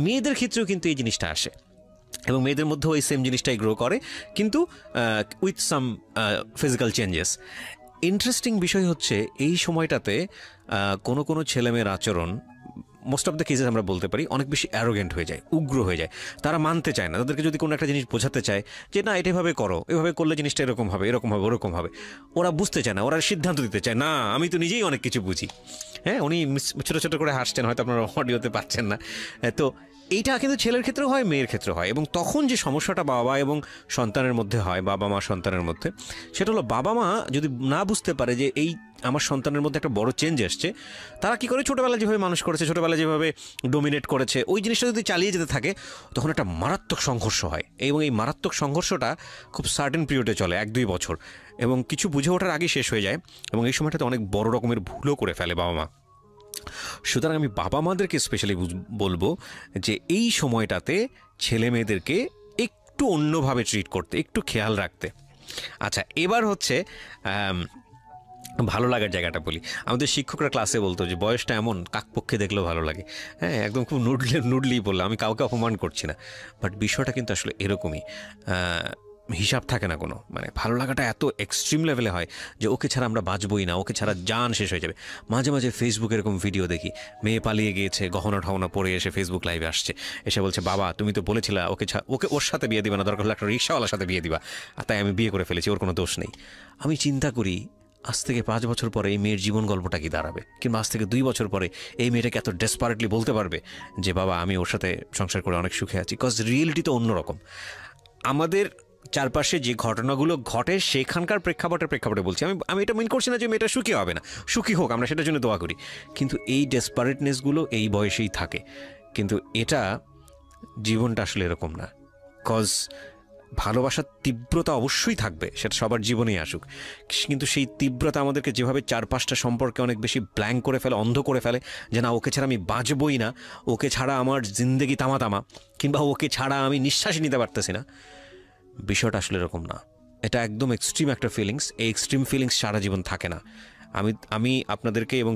মেয়েদের ক্ষেত্রেও কিন্তু এই জিনিসটা আসে, এবং মেয়েদের মধ্যেও এই সেম জিনিসটাই গ্রো করে, কিন্তু with some physical changes. Interesting বিষয় হচ্ছে এই সময়টাতে কোনো ছেলেমেয়ের আচরণ, মোস্ট অফ দ্য কেসেস আমরা বলতে পারি, অনেক বেশি অ্যারোগেন্ট হয়ে যায়, উগ্র হয়ে যায়। তারা মানতে চায় না, তাদেরকে যদি কোনো একটা জিনিস বোঝাতে চায় যে না এটা এভাবে করো, এভাবে করলে জিনিসটা এরকম হবে, ওরকম হবে, ওরা বুঝতে চায় না, ওরা সিদ্ধান্ত দিতে চায় না, আমি তো নিজেই অনেক কিছু বুঝি। হ্যাঁ, উনি ছোটো ছোটো করে হাসছেন, হয়তো আপনারা অডিওতে পাচ্ছেন না। তো এইটা কিন্তু ছেলের ক্ষেত্রেও হয়, মেয়ের ক্ষেত্রেও হয়, এবং তখন যে সমস্যাটা বাবা এবং সন্তানের মধ্যে হয়, বাবা মা সন্তানের মধ্যে, সেটা হলো বাবা মা যদি না বুঝতে পারে যে এই আমার সন্তানের মধ্যে একটা বড় চেঞ্জ এসছে, তারা কি করে ছোটোবেলায় যেভাবে মানুষ করেছে, ছোটোবেলায় যেভাবে ডোমিনেট করেছে, ওই জিনিসটা যদি চালিয়ে যেতে থাকে তখন একটা মারাত্মক সংঘর্ষ হয়, এবং এই মারাত্মক সংঘর্ষটা খুব সার্টেন পিরিয়ডে চলে, 1-2 বছর, এবং কিছু বুঝে ওঠার আগে শেষ হয়ে যায়, এবং এই সময়টাতে অনেক বড় রকমের ভুলও করে ফেলে বাবা মা। সুতরাং আমি বাবা মাদেরকে স্পেশালি বলবো যে এই সময়টাতে ছেলে মেয়েদেরকে একটু অন্যভাবে ট্রিট করতে, একটু খেয়াল রাখতে। আচ্ছা, এবার হচ্ছে ভালো লাগার জায়গাটা বলি। আমাদের শিক্ষকরা ক্লাসে বলতো যে বয়সটা এমন, কাকপক্ষে দেখলেও ভালো লাগে। হ্যাঁ, একদম খুব নুডলি বললাম, আমি কাউকে অপমান করছি না, বাট বিষয়টা কিন্তু আসলে এরকমই, হিসাব থাকে না কোনো। মানে ভালো লাগাটা এত এক্সট্রিম লেভেলে হয় যে ওকে ছাড়া আমরা বাঁচবই না, ওকে ছাড়া জান শেষ হয়ে যাবে। মাঝে মাঝে ফেসবুকে এরকম ভিডিও দেখি, মেয়ে পালিয়ে গিয়েছে, গহনা ঠহনা পরে এসে ফেসবুক লাইভে আসছে, এসে বলছে বাবা তুমি তো বলেছিলা ওকে ওর সাথে বিয়ে দিবা না, দরকার হলে একটা রিক্সাওয়ালার সাথে বিয়ে দিবা, আর তাই আমি বিয়ে করে ফেলেছি, ওর কোনো দোষ নেই। আমি চিন্তা করি আজ থেকে 5 বছর পরে এই মেয়ের জীবন গল্পটা কি দাঁড়াবে, কিংবা আজ থেকে 2 বছর পরে এই মেয়েটাকে এত ডেসপারেটলি বলতে পারবে যে বাবা আমি ওর সাথে সংসার করে অনেক সুখে আছি। বিকজ রিয়েলিটি তো অন্যরকম। আমাদের চারপাশে যে ঘটনাগুলো ঘটে সেখানকার প্রেক্ষাপটে বলছি। আমি এটা মিন করছি না যে মেয়েটা সুখী হবে না, সুখী হোক, আমরা সেটার জন্য দোয়া করি, কিন্তু এই ডেসপারেটনেসগুলো এই বয়সেই থাকে। কিন্তু এটা জীবনটা আসলে এরকম না। কজ ভালোবাসার তীব্রতা অবশ্যই থাকবে, সেটা সবার জীবনেই আসুক, কিন্তু সেই তীব্রতা আমাদেরকে যেভাবে 4-5টা সম্পর্কে অনেক বেশি ব্ল্যাঙ্ক করে ফেলে, অন্ধ করে ফেলে, যে না ওকে ছাড়া আমি বাঁচবই না, ওকে ছাড়া আমার জিন্দেগি তামা তামা, কিংবা ওকে ছাড়া আমি নিঃশ্বাসই নিতে পারতেছি না, বিষয়টা আসলে এরকম না। এটা একদম এক্সট্রিম একটা ফিলিংস। এই এক্সট্রিম ফিলিংস সারা জীবন থাকে না। আমি আপনাদেরকে এবং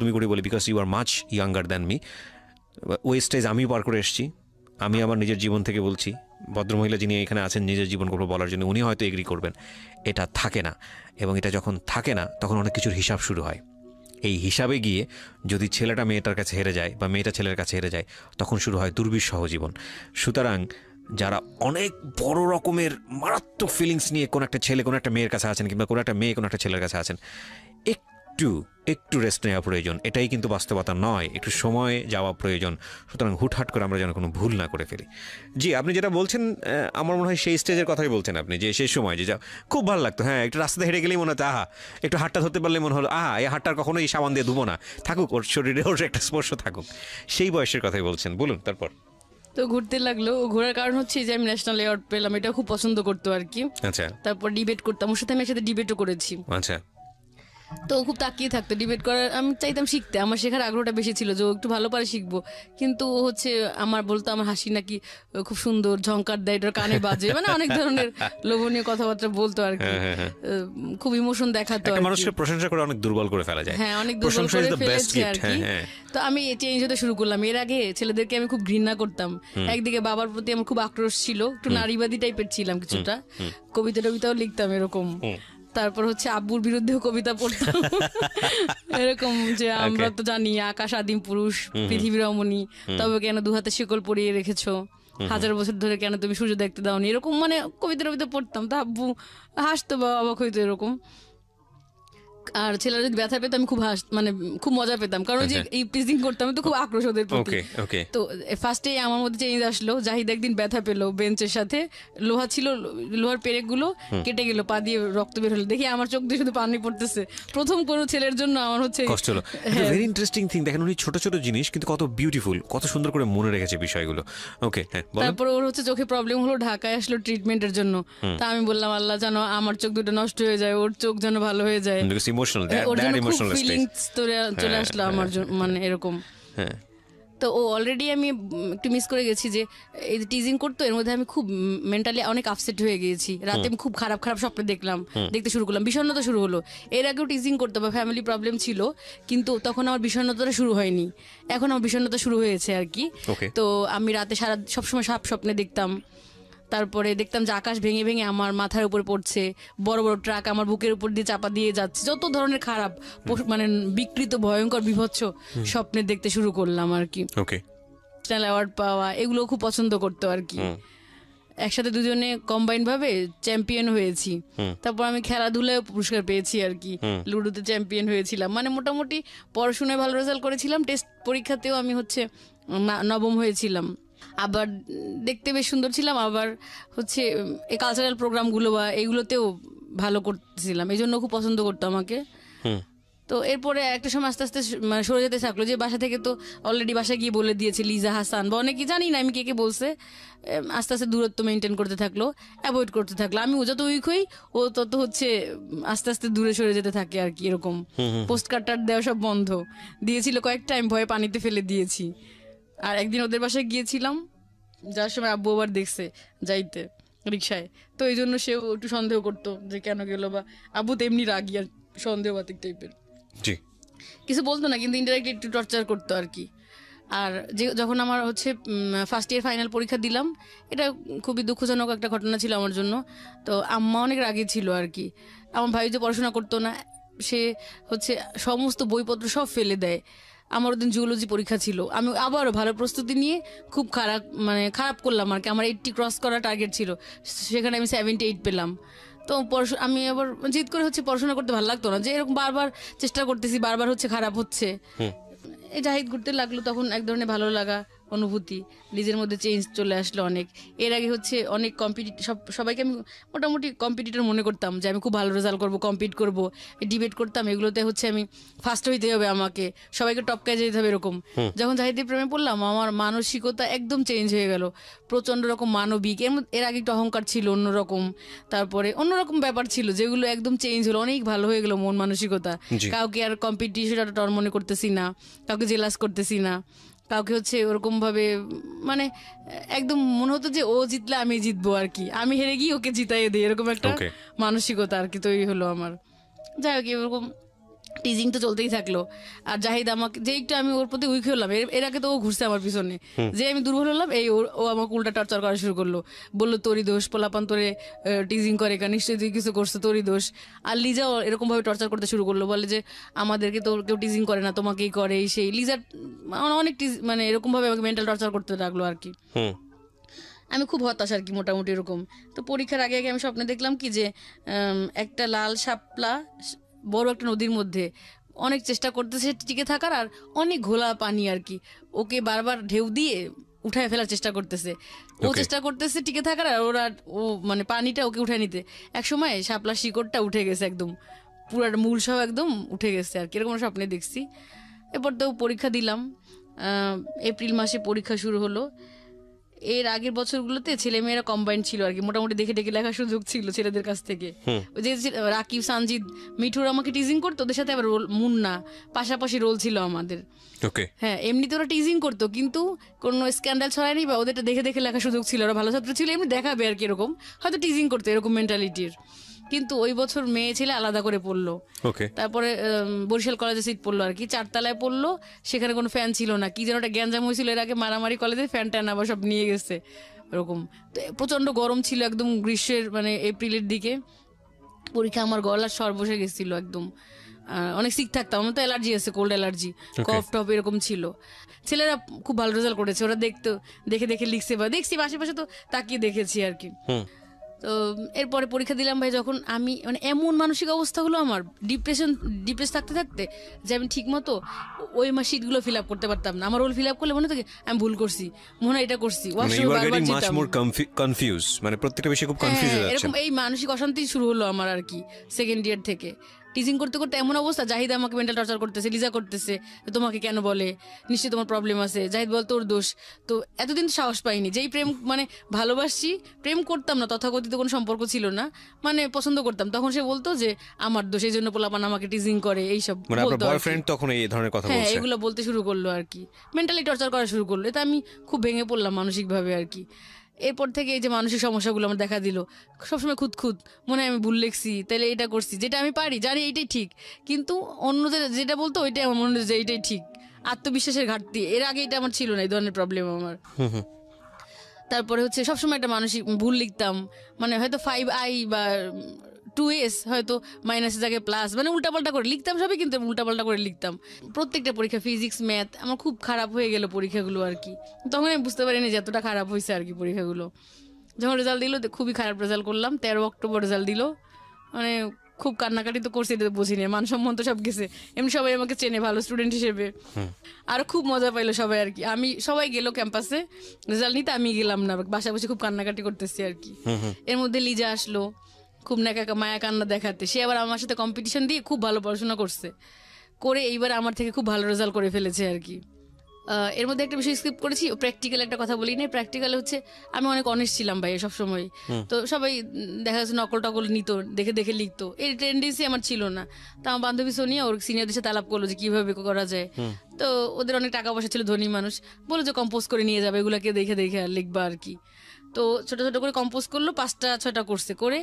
তুমি করে বলি, because you are much younger than me, ওই স্টেজ আমিও পার করে এসেছি। আমি আমার নিজের জীবন থেকে বলছি, ভদ্রমহিলা যিনি এখানে আছেন নিজের জীবন গল্প বলার জন্য, উনি হয়তো এগ্রি করবেন, এটা থাকে না। এবং এটা যখন থাকে না তখন অনেক কিছুর হিসাব শুরু হয়। এই হিসাবে গিয়ে যদি ছেলেটা মেয়েটার কাছে হেরে যায় বা মেয়েটা ছেলের কাছে হেরে যায়, তখন শুরু হয় দুর্বিষহ জীবন। সুতরাং যারা অনেক বড় রকমের মারাত্মক ফিলিংস নিয়ে কোনো একটা ছেলে কোনো একটা মেয়ের কাছে আছেন, কিংবা কোনো একটা মেয়ে কোনো একটা ছেলের কাছে আছেন, একটু রেস্ট নেওয়া প্রয়োজন। এটাই কিন্তু বাস্তবতা নয়, একটু সময় যাওয়া প্রয়োজন। সুতরাং হুটহাট করে আমরা যেন কোনো ভুল না করে ফেলি। জি, আপনি যেটা বলছেন আমার মনে হয় সেই স্টেজের কথাই বলছেন আপনি, যে সেই সময় যে যা খুব ভালো লাগতো, হ্যাঁ একটু রাস্তাতে হেঁটে গেলেই মনে হতো আহা, একটু হাতটা ধরতে পারলে মনে হলো আহা, এই হাতটার কখনোই সাবান দিয়ে ধুবো না, থাকুক ওর শরীরে, ওর একটা স্পর্শ থাকুক। সেই বয়সের কথাই বলছেন, বলুন তারপর। তো ঘুরতে লাগলো, ঘোরার কারণ হচ্ছে যে আমি ন্যাশনাল অ্যাওয়ার্ড পেলাম, এটা খুব পছন্দ করতো আর কি। আচ্ছা। তারপর ডিবেট করতাম ওর সাথে, আমি একসাথে ডিবেটও করেছি। আচ্ছা। তো খুব তাকিয়ে থাকতো ডিবেট করার, আমি চাইতাম শিখতে, আমার শেখার আগ্রহটা বেশি ছিল যে ও একটু ভালো পারে শিখবো। কিন্তু ও হচ্ছে আমার বলতো আমার হাসি নাকি খুব সুন্দর, ঝংকার দেয়, এটার কানে বাজে, মানে অনেক ধরনের লোভনীয় কথাবার্তা বলতো আর কি, খুব ইমোশন দেখাতো আর কি। মানুষকে প্রশংসা করে অনেক দুর্বল করে ফেলা যায়। হ্যাঁ, অনেক দুর্বল করে ফেলেছে আর কি। তো আমি চেঞ্জ হতে শুরু করলাম। এর আগে ছেলেদেরকে আমি খুব ঘৃণা করতাম। একদিকে বাবার প্রতি আমার খুব আক্রোশ ছিল, একটু নারীবাদী টাইপের ছিলাম কিছুটা, কবিতাও লিখতাম এরকম। তারপর হচ্ছে আব্বুর বিরুদ্ধেও কবিতা পড়তাম এরকম, যে আমরা তো জানি আকাশ আদিম পুরুষ, পৃথিবীর রমণী, তবে কেন দু হাতে শিকল পরিয়ে রেখেছো, 1000 বছর ধরে কেন তুমি সূর্য দেখতে দাওনি, এরকম মানে কবিতা পড়তাম। তো আব্বু হাসতো বা অবাক হইতো এরকম। আর ছেলেরা যদি ব্যথা পেতো আমি খুব মজা পেতাম, কারণ যে এই টিজিং করতাম তো খুব আক্রোশ ওদের প্রতি। তো ফার্স্টে আমার মধ্যে চেঞ্জ আসলো। জাহিদ একদিন ব্যথা পেলো বেঞ্চের সাথে, লোহা ছিল, লোহার পেরেক গুলো কেটে গেল, পা দিয়ে রক্ত বের হলো, দেখি আমার চোখ দিয়ে শুধু পানি পড়তেছে। প্রথম কোনো ছেলের জন্য আমার হচ্ছে কষ্ট হলো। ভেরি ইন্টারেস্টিং থিং, দেখেন উনি ছোট ছোট জিনিস কিন্তু কত বিউটিফুল, কত সুন্দর করে মনে রেখেছে বিষয়গুলো। ওকে, হ্যাঁ। তারপর ওর হচ্ছে চোখে প্রবলেম হলো, ঢাকায় আসলো ট্রিটমেন্টের জন্য। তা আমি বললাম আল্লাহ জানো আমার চোখ দুটো নষ্ট হয়ে যায়, ওর চোখ যেন ভালো হয়ে যায়। চলে আসলো আমার মানে এরকম। তো ও অলরেডি আমি একটু মিস করে গেছি যে এই যে টিজিং করতো, এর মধ্যে আমি খুব মেন্টালি অনেক আপসেট হয়ে গিয়েছি। রাতে আমি খুব খারাপ স্বপ্ন দেখতে শুরু করলাম, বিষণ্ণতা শুরু হলো। এর আগেও টিজিং করতো বা ফ্যামিলি প্রবলেম ছিল, কিন্তু তখন আমার বিষণ্ণতাটা শুরু হয়নি, এখন আমার বিষণ্ণতা শুরু হয়েছে আর কি। তো আমি রাতে সবসময় সাপ স্বপ্নে দেখতাম। তারপরে দেখতাম যে আকাশ ভেঙে ভেঙে আমার মাথার উপর পড়ছে, বড় বড় ট্রাক আমার বুকের উপর দিয়ে চাপা দিয়ে যাচ্ছে, যত ধরনের খারাপ মানে বিকৃত ভয়ঙ্কর বিভৎস স্বপ্নে দেখতে শুরু করলাম আর কি। ন্যাশনাল অ্যাওয়ার্ড পাওয়া এগুলো খুব পছন্দ করতো আর কি। একসাথে দুজনে কম্বাইন ভাবে চ্যাম্পিয়ন হয়েছি। তারপর আমি খেলাধুলায় পুরস্কার পেয়েছি আর কি, লুডোতে চ্যাম্পিয়ন হয়েছিলাম। মানে মোটামুটি পড়াশোনায় ভালো রেজাল্ট করেছিলাম, টেস্ট পরীক্ষাতেও আমি হচ্ছে 9ম হয়েছিলাম। আবার দেখতে বেশ সুন্দর ছিলাম, আবার হচ্ছে এই কালচারাল প্রোগ্রামগুলো বা এগুলোতেও ভালো করতেছিলাম, এই জন্য খুব পছন্দ করতো আমাকে। তো এরপরে একটা সময় আস্তে আস্তে মানে সরে যেতে থাকলো, যে বাসা থেকে তো অলরেডি বাসায় গিয়ে বলে দিয়েছে লিজা হাসান বা অনেকে, জানি না আমি কে বলছে। আস্তে আস্তে দূরত্ব মেনটেন করতে থাকলো, অ্যাভয়েড করতে থাকলো। আমি যত উইক হই ও তত হচ্ছে আস্তে আস্তে দূরে সরে যেতে থাকে আর কি এরকম। পোস্ট কার্ড দেওয়া সব বন্ধ দিয়েছিল কয়েকটা, আমি ভয়ে পানিতে ফেলে দিয়েছি। আর একদিন ওদের বাসায় গিয়েছিলাম, যার সময় আব্বু আবার দেখছে যাইতে রিক্সায়, তো এই জন্য সেও একটু সন্দেহ করতো যে কেন গেল, বা আব্বু তো এমনি রাগি আর সন্দেহবাতিক টাইপের, কিছু বলতো না কিন্তু ইনডাইরেক্টলি একটু টর্চার করতো আর কি। আর যখন আমার হচ্ছে ফার্স্ট ইয়ার ফাইনাল পরীক্ষা দিলাম, এটা খুবই দুঃখজনক একটা ঘটনা ছিল আমার জন্য। তো আম্মা অনেক রাগী ছিল আর কি। আমার ভাই যে পড়াশোনা করতো না, সে হচ্ছে সমস্ত বইপত্র সব ফেলে দেয়। আমার ওদিন জুওলজি পরীক্ষা ছিল, আমি আবারও ভালো প্রস্তুতি নিয়ে খুব খারাপ করলাম আর কি। আমার 80 ক্রস করা টার্গেট ছিল, সেখানে আমি 78 পেলাম। তো আমি আবার জিদ করে হচ্ছে পড়াশোনা করতে ভালো লাগতো না, যে এরকম বারবার চেষ্টা করতেছি, বারবার হচ্ছে খারাপ হচ্ছে। এই জাহিদ ঘুরতে লাগলো, তখন এক ধরনের ভালো লাগা অনুভূতি, নিজের মধ্যে চেঞ্জ চলে আসলো অনেক। এর আগে হচ্ছে অনেক সবাইকে আমি মোটামুটি কম্পিটিটর মনে করতাম, যে আমি খুব ভালো রেজাল্ট করবো, কম্পিট করবো, ডিবেট করতাম, এগুলোতে হচ্ছে আমি ফার্স্ট হইতে হবে, আমাকে সবাইকে টপকায় যেতে হবে এরকম। যখন জাহিদের প্রেমে পড়লাম, আমার মানসিকতা একদম চেঞ্জ হয়ে গেল, প্রচন্ড রকম মানবিক। এর আগে একটু অহংকার ছিল অন্যরকম, তারপরে অন্যরকম ব্যাপার ছিল, যেগুলো একদম চেঞ্জ হলো, অনেক ভালো হয়ে গেল মন মানসিকতা। কাউকে আর কম্পিটিশনটা টর মনে করতেছি না, কাউকে জেলাস করতেছি না, কাউকে হচ্ছে ওরকম ভাবে মানে একদম মনে হতো যে ও জিতলে আমি জিতবো আর কি, আমি হেরে গিয়ে ওকে জিতাইয়ে দিই, এরকম একটা মানসিকতা আর কি তৈরি হলো আমার। যাই হোক, এরকম টিজিং তো চলতেই থাকলো। আর জাহিদ আমাকে যে একটু আমি ওর প্রতি উইক হলাম, এর আগে তো ও ঘুরছে আমার পিছনে, যে আমি দুর্বল হলাম, ও আমাকে উল্টা টর্চার করা শুরু করলো, বললো তোরই দোষ, পোলাপান তোরে টিজিং করে কেন, নিশ্চয়ই তুই কিছু করছো, তোরই দোষ। আর লিজাও এরকম ভাবে টর্চার করতে শুরু করলো, বলে যে আমাদেরকে তো কেউ টিজিং করে না, তোমাকেই করে, সেই লিজার অনেক মানে এরকম ভাবে আমাকে মেন্টাল টর্চার করতে লাগলো আর কি। আমি খুব হতাশ আর কি মোটামুটি এরকম। তো পরীক্ষার আগে আগে আমি স্বপ্নে দেখলাম কি যে একটা লাল শাপলা বড় একটা নদীর মধ্যে অনেক চেষ্টা করতেছে টিকে থাকার, আর অনেক ঘোলা পানি আর কি, ওকে বারবার ঢেউ দিয়ে উঠায় ফেলার চেষ্টা করতেছে, ও চেষ্টা করতেছে টিকে থাকার, আর ও মানে পানিটা ওকে উঠায় নিতে। একসময় শাপলা শিকড়টা উঠে গেছে একদম, পুরো মূল সহ একদম উঠে গেছে আর কি, এরকম স্বপ্নে দেখছি। এরপর তো পরীক্ষা দিলাম, এপ্রিল মাসে পরীক্ষা শুরু হলো। এর আগের বছরগুলোতে ছেলেমেয়েরা কম্বাইন্ড ছিল আর কি, মোটামুটি দেখে দেখে লেখার সুযোগ ছিল ছেলেদের কাছ থেকে। ওই যে রাকিব, সানজিদ, মিঠুর আমাকে টিজিং করতো, ওদের সাথে আবার মুন্না পাশাপাশি রোল ছিল আমাদের। হ্যাঁ, এমনিতে ওরা টিজিং করতো, কিন্তু কোনো স্ক্যান্ডাল ছড়ায়নি, বা ওদেরটা দেখে দেখে লেখার সুযোগ ছিল, ওরা ভালো ছাত্র ছিল, এমনি দেখাবে আর কি, এরকম হয়তো টিজিং করতো, এরকম মেন্টালিটির। কিন্তু ওই বছর মেয়ে ছেলে আলাদা করে পড়লো। তারপরে বরিশাল কলেজে সিট পড়লো আর কি, 4 তলায় পড়লো, সেখানে কোনো ফ্যান ছিল না, কি যেন একটা গ্যাঞ্জাম হয়েছিল এর আগে, মারামারি কলেজে, ফ্যান ট্যান আবার সব নিয়ে গেছে এরকম। প্রচন্ড গরম ছিল একদম, গ্রীষ্মের মানে এপ্রিলের দিকে পরীক্ষা। আমার গলার স্বর বসে গেছিল একদম, অনেক সিক থাকতাম, আমার তো অ্যালার্জি আছে, কোল্ড অ্যালার্জি, কফ টফ এরকম ছিল। ছেলেরা খুব ভালো রেজাল্ট করেছে, ওরা দেখে দেখে লিখছে, বা দেখছি আশেপাশে তো তাকিয়ে দেখেছি আর কি। তো এরপরে পরীক্ষা দিলাম ভাই, যখন আমি মানে এমন মানসিক অবস্থা হলো আমার, ডিপ্রেস থাকতে থাকতে, যে আমি ঠিক মতো ওই শিটগুলো ফিল আপ করতে পারতাম না। আমার রোল ফিল আপ করলে মনে হতো আমি ভুল করছি, মনে হয় এটা করছি, এরকম এই মানসিক অশান্তি শুরু হলো আমার আর কি সেকেন্ড ইয়ার থেকে। টিচিং করতে করতে এমন অবস্থা, জাহিদ আমাকে মেন্টাল টর্চার করতেছে, লিজা করতেছে, তোমাকে কেন বলে, নিশ্চয়ই তোমার প্রবলেম আছে, জাহিদ বল তোর দোষ। তো এতদিন তো সাহস পাইনি, যেই প্রেম মানে ভালোবাসছি, প্রেম করতাম না, তথাকথিত কোনো সম্পর্ক ছিল না, মানে পছন্দ করতাম, তখন সে বলতো যে আমার দোষ, এই জন্য পোলাপান আমাকে টিচিং করে, এইসব হ্যাঁ এগুলো বলতে শুরু করলো আর কি, মেন্টালি টর্চার করা শুরু করলো। এটা আমি খুব ভেঙে পড়লাম মানসিকভাবে আর কি। এরপর থেকে এই যে মানসিক সমস্যাগুলো আমার দেখা দিল, সবসময় খুঁত মনে হয় আমি ভুল লিখছি, তাহলে এটা করছি, যেটা আমি পারি জানি এইটাই ঠিক, কিন্তু অন্যদের যেটা বলতো ওইটাই আমার মনে হয় যে এইটাই ঠিক। আত্মবিশ্বাসের ঘাটতি, এর আগে এটা আমার ছিল না, এই ধরনের প্রবলেম আমার। তারপরে হচ্ছে সবসময় একটা মানসিক ভুল লিখতাম, মানে হয়তো 5i বা 2s হয়তো মাইনাসের জায়গায় প্লাস, মানে উল্টাপাল্টা করে লিখতাম সবই, কিন্তু উল্টাপাল্টা করে লিখতাম প্রত্যেকটা পরীক্ষা। ফিজিক্স, ম্যাথ আমার খুব খারাপ হয়ে গেল পরীক্ষাগুলো আর কি, তখন আমি বুঝতে পারিনি যে এতটা খারাপ হয়েছে আর কি পরীক্ষাগুলো। যখন রেজাল্ট দিল খুবই খারাপ রেজাল্ট করলাম, 13 অক্টোবর রেজাল্ট দিল, মানে খুব কান্নাকাটি তো করছি, এটা বুঝিনি, মানসম্মান তো সব গেছে, এমনি সবাই আমাকে চেনে ভালো স্টুডেন্ট হিসেবে, আরো খুব মজা পাইলো সবাই আর কি। সবাই গেল ক্যাম্পাসে রেজাল্ট নিতে, আমি গেলাম না, বাসা বসে খুব কান্নাকাটি করতেছি আর কি। এর মধ্যে লিজা আসলো খুব মায়া কান্না দেখাতে, সে আবার আমার সাথে কম্পিটিশন দিয়ে খুব ভালো পড়াশোনা করে এইবার আমার থেকে খুব ভালো রেজাল্ট করে ফেলেছে আর কি। এর মধ্যে একটা বিষয় স্কিপ করেছি, প্র্যাকটিক্যাল একটা কথা বলি না। প্র্যাকটিক্যাল হচ্ছে আমি অনেক অনেস্ট ছিলাম ভাই সবসময়, তো সবাই দেখা যাচ্ছে নকল টকল নিত, দেখে দেখে লিখতো, এই টেন্ডেন্সি আমার ছিল না। তো আমার বান্ধবী সোনিয়া ওর সিনিয়রদের সাথে আলাপ করলো যে কিভাবে করা যায়, তো ওদের অনেক টাকা পয়সা ছিল, ধনী মানুষ, বলো যে কম্পোজ করে নিয়ে যাবে, এগুলাকে দেখে দেখে লিখবা আর কি। তো ছোট ছোট করে কম্পোজ করলো, 5টা-6টা করছে, করে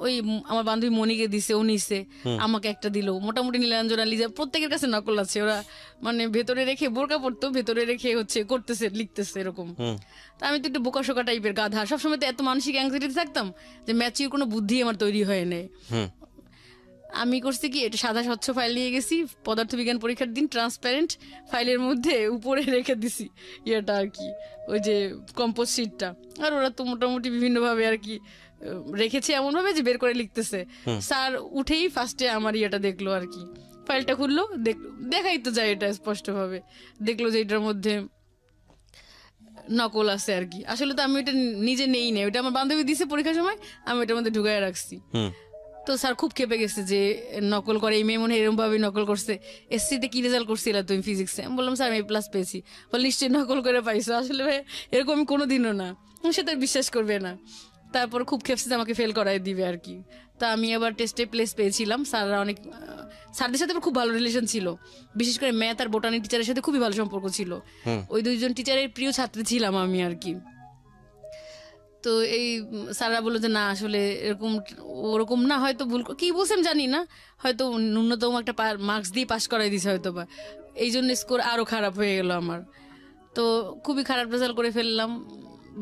ওই আমার বান্ধবী মনিকে দিছে, ও নিছে, আমাকে একটা দিল। মোটামুটি নীলাঞ্জনা, লিজা প্রত্যেকের কাছে নকল আছে, ওরা মানে ভেতরে রেখে বোরকা পড়তো, ভেতরে রেখে হচ্ছে করতেছে, লিখতেছে এরকম। তা আমি তো একটু বোকাশোকা টাইপের গাধা, সবসময় তো এত মানসিক অ্যাংজাইটি থাকতাম যে ম্যাচিউর কোনো বুদ্ধি আমার তৈরি হয় নাই। আমি করছি কি, এটা সাদা স্বচ্ছ ফাইল নিয়ে গেছি, পদার্থবিজ্ঞান পরীক্ষার দিন ট্রান্সপারেন্ট ফাইলের মধ্যে উপরে রেখে দিছি ইয়েটা আর কি, ওই যে কম্পোজ শিটটা। আর ওরা তো মোটামুটি বিভিন্নভাবে আর কি রেখেছে, এমনভাবে যে বের করে লিখতেছে। স্যার উঠেই ফার্স্টে আমার ইয়েটা দেখলো আর কি, ফাইলটা খুললো, দেখাই তো যায় এটা স্পষ্টভাবে, দেখলো যে এটার মধ্যে নকল আছে আর কি। আসলে তো আমি ওটা নিজে নেই না, ওটা আমার বান্ধবী দিছে পরীক্ষার সময়, আমি ওটার মধ্যে ঢুকাই রাখছি। তো স্যার খুব খেপে গেছে যে নকল করে, এই মেয়ে মনে এরকম ভাবে নকল করছে, এসসিতে কি রেজাল্ট করছিল তুমি ফিজিক্সে? আমি বললাম স্যার আমি A+ পেয়েছি। বলে নিশ্চয়ই নকল করে পাইছো। আসলে ভাই এরকম আমি কোনোদিনও না, সে তো বিশ্বাস করবে না। তারপর খুব খেপছে যে আমাকে ফেল করাই দিবে আর কি। তা আমি আবার টেস্টে প্লেস পেয়েছিলাম। স্যাররা অনেক, স্যারদের সাথে আমার খুব ভালো রিলেশন ছিল, বিশেষ করে ম্যাথ আর বোটানি টিচারের সাথে খুবই ভালো সম্পর্ক ছিল। ওই দুইজন টিচারের প্রিয় ছাত্রী ছিলাম আমি আর কি। তো এই স্যাররা বললো যে না আসলে এরকম ওরকম না, হয়তো ভুল কি বলছেন জানি না, হয়তো ন্যূনতম একটা মার্কস দিয়ে পাশ করাই দিছে হয়তো বা, এই জন্য স্কোর আরও খারাপ হয়ে গেল আমার। তো খুবই খারাপ রেজাল্ট করে ফেললাম,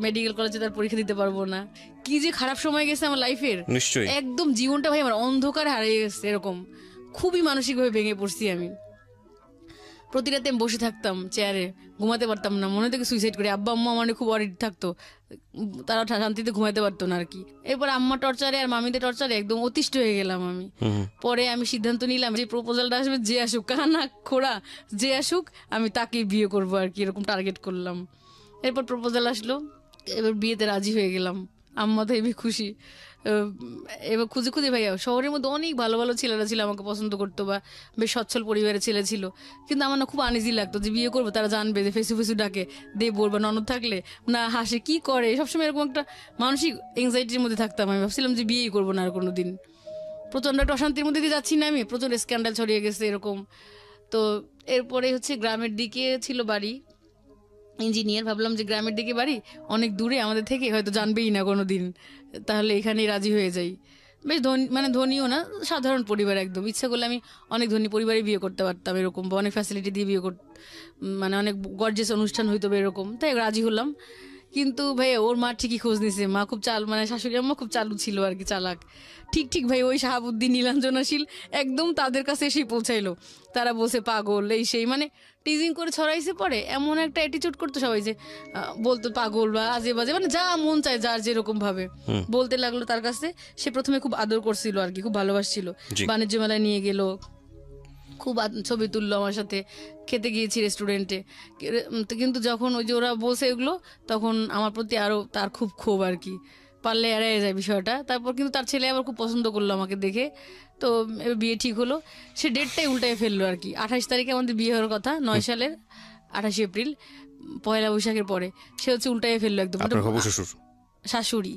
মেডিকেল কলেজে তার পরীক্ষা দিতে পারবো না। কি যে খারাপ সময় গেছে আমার লাইফের, নিশ্চয়ই একদম জীবনটা ভাই আমার অন্ধকারে হারিয়ে গেছে এরকম। খুবই মানসিকভাবে ভেঙে পড়ছি আমি। প্রতি রাতে আমি বসে থাকতাম চেয়ারে, ঘুমাতে পারতাম না, মনে থেকে সুইসাইড করি। আব্বা আম্মা মানে খুব অরিড থাকতো, তারা শান্তিতে ঘুমাতে পারতো না আর কি। এরপর আম্মা টর্চারে আর মামিদের টর্চারে একদম অতিষ্ঠ হয়ে গেলাম আমি। পরে আমি সিদ্ধান্ত নিলাম যে প্রপোজালটা আসবে, যে আসুক, কানা খোড়া যে আসুক, আমি তাকে বিয়ে করবো আর কি, এরকম টার্গেট করলাম। এরপর প্রপোজাল আসলো, এবার বিয়েতে রাজি হয়ে গেলাম। আম্মা তো হেবি খুশি। এবার খুঁজে খুঁজে ভাইয়া শহরের মধ্যে অনেক ভালো ভালো ছেলেরা ছিল, আমাকে পছন্দ করতো বা বেশ সচ্ছল পরিবারের ছেলে ছিল, কিন্তু আমার না খুব আনইজি লাগতো যে বিয়ে করবো, তারা জানবে যে ফেসু ফেসু ডাকে, দেবর বা ননদ থাকলে না হাসে, কি করে, সবসময় এরকম একটা মানসিক এংজাইটির মধ্যে থাকতাম। আমি ভাবছিলাম যে বিয়েই করবো না আর কোনো দিন। প্রচণ্ড একটা অশান্তির মধ্যে দিয়ে যাচ্ছি না আমি, প্রচণ্ড স্ক্যান্ডাল ছড়িয়ে গেছে এরকম। তো এরপরে হচ্ছে গ্রামের দিকে ছিল বাড়ি, ইঞ্জিনিয়ার। ভাবলাম যে গ্রামের দিকে বাড়ি, অনেক দূরে আমাদের থেকে, হয়তো জানবেই না কোনো দিন, তাহলে এখানেই রাজি হয়ে যাই। বেশ ধনী, মানে ধনীও না, সাধারণ পরিবার একদম। ইচ্ছা করলে আমি অনেক ধনী পরিবারে বিয়ে করতে পারতাম এরকম, বা অনেক ফ্যাসিলিটি দিয়ে বিয়ে মানে অনেক গর্জিয়াস অনুষ্ঠান হইতো এরকম। তাই রাজি হলাম। কিন্তু ভাই ওর মা ঠিকই খোঁজ নিছে, মা খুব মানে শাশুড়ি আম্মা খুব চালু ছিল আর কি, চালাক। ঠিক ভাই ওই শাহাবুদ্দিন নীলাঞ্জনাশীল একদম তাদের কাছে এসেই পৌঁছাইলো। তারা বলছে পাগল এই সেই, মানে টিজিং করে ছড়াইছে। পরে এমন একটা অ্যাটিচিউড করতো সবাই যে বলতো পাগল বা আজে বাজে, মানে যা মন চায় যার যেরকম ভাবে বলতে লাগলো তার কাছে। সে প্রথমে খুব আদর করছিল আর কি, খুব ভালোবাসছিল, বাণিজ্য মেলায় নিয়ে গেল, খুব ছবি তুললো আমার সাথে, খেতে গিয়েছি রেস্টুরেন্টে। কিন্তু যখন ওই যে ওরা বলছে এগুলো, তখন আমার প্রতি আরো তার খুব ক্ষোভ আর কি, পারলে এড়াই যায় বিষয়টা। তারপর কিন্তু তার ছেলে আবার খুব পছন্দ করলো আমাকে দেখে। তো এবার বিয়ে ঠিক হলো। সে ডেটটাই উল্টায় ফেললো আর কি। 28 তারিখে আমাদের বিয়ে হওয়ার কথা, 9 সালের 28 এপ্রিল, পয়লা বৈশাখের পরে। সে হচ্ছে উল্টায় ফেললো একদম। শাশুড়ি,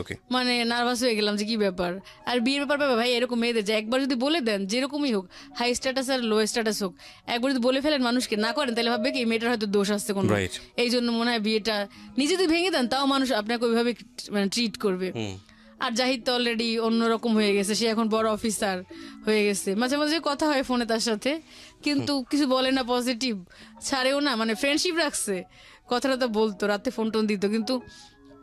ওকে। মানে নার্ভাস হয়ে গেলাম যে কি ব্যাপার। আর বিয়ের ব্যাপার ভাই এরকম মেয়েদের যে একবার যদি বলে দেন, যেরকমই হোক, হাই স্ট্যাটাস আর লো স্ট্যাটাস হোক, একবার যদি বলে ফেলেন মানুষকে, না করেন, তাহলে ভাববে কি মেয়েটার হয়তো দোষ আসছে কোনো। এই জন্য মনে হয় বিয়েটা নিজে যদি ভেঙে দেন, তাও মানুষ আপনাকে ওইভাবে মানে ট্রিট করবে। আর জাহিদ তো অলরেডি অন্যরকম হয়ে গেছে, সে এখন বড় অফিসার হয়ে গেছে। মাঝে মাঝে কথা হয় ফোনে তার সাথে, কিন্তু কিছু বলে না, পজিটিভ ছাড়েও না, মানে ফ্রেন্ডশিপ রাখছে। কথাটা তো বলতো, রাতে ফোন টোন দিত, কিন্তু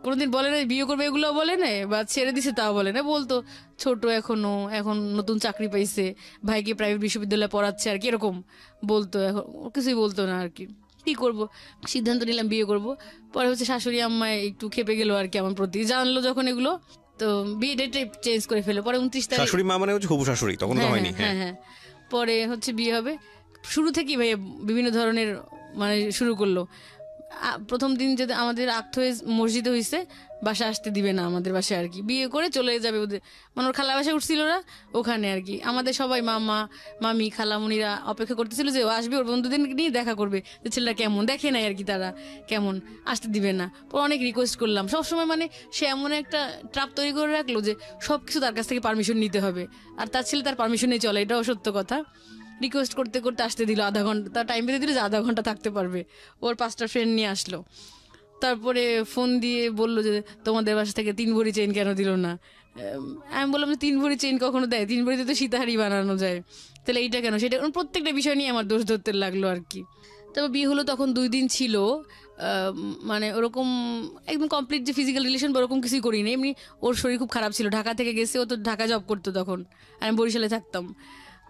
কোনোদিন বলে না বিয়ে করবে, এগুলো বলে না, বা ছেড়ে দিছে তাও বলে না। বলতো ছোট এখনো, এখন নতুন চাকরি পাইছে, ভাইকে প্রাইভেট বিশ্ববিদ্যালয়ে পড়াচ্ছে আর কি, এরকম বলতো। এখন কিছুই বলতো না আর কি। কি করব, সিদ্ধান্ত নিলাম বিয়ে করব। পরে হচ্ছে শাশুড়ি আম্মা একটু খেপে গেল আর কি আমার প্রতি, জানলো যখন এগুলো, তো বিয়ে ডেটে চেঞ্জ করে ফেলো। পরে 29 তারিখ, শাশুড়ি মা মানে হচ্ছে হবু শাশুড়ি, তখন তো হয়নি। হ্যাঁ, পরে হচ্ছে বিয়ে হবে। শুরু থেকেই ভাই বিভিন্ন ধরনের মানে শুরু করলো। প্রথম দিন যদি আমাদের আক্ত হয়ে মসজিদে হয়েছে, বাসা আসতে দিবে না আমাদের বাসায় আর কি, বিয়ে করে চলে যাবে ওদের, মানে ওর খালা বাসায় উঠছিল না ওখানে আর কি। আমাদের সবাই মামা মামি খালামুনিরা অপেক্ষা করতেছিল যে ও আসবে, ওর বন্ধুদের নিয়ে দেখা করবে, যে ছেলেটা কেমন, দেখে নাই আর কি তারা কেমন, আসতে দিবে না। পর অনেক রিকোয়েস্ট করলাম সবসময়, মানে সে এমন একটা ট্রাপ তৈরি করে রাখলো যে সবকিছু তার কাছ থেকে পারমিশন নিতে হবে, আর তার ছেলে তার পারমিশনেই চলে, এটাও সত্য কথা। রিকোয়েস্ট করতে করতে আসতে দিল, আধা ঘন্টা তার টাইম বেঁধে দিল যে আধা ঘন্টা থাকতে পারবে। ওর 5টা ফ্রেন্ড নিয়ে আসলো। তারপরে ফোন দিয়ে বললো যে তোমাদের বাসা থেকে 3 ভরি চেইন কেন দিল না। আমি বললাম যে 3 ভরি চেইন কখনো দেয়, 3 ভরিতে তো সীতাহারি বানানো যায়, তাহলে এইটা কেন, সেটা প্রত্যেকটা বিষয় নিয়ে আমার দোষ ধরতে লাগলো আর কি। তবে বিয়ে হলো তখন 2 দিন ছিল, মানে ওরকম একদম কমপ্লিট যে ফিজিক্যাল রিলেশন ওরকম কিছুই করিনি। এমনি ওর শরীর খুব খারাপ ছিল, ঢাকা থেকে গেছে, ও তো ঢাকা জব করতো তখন, আমি বরিশালে থাকতাম।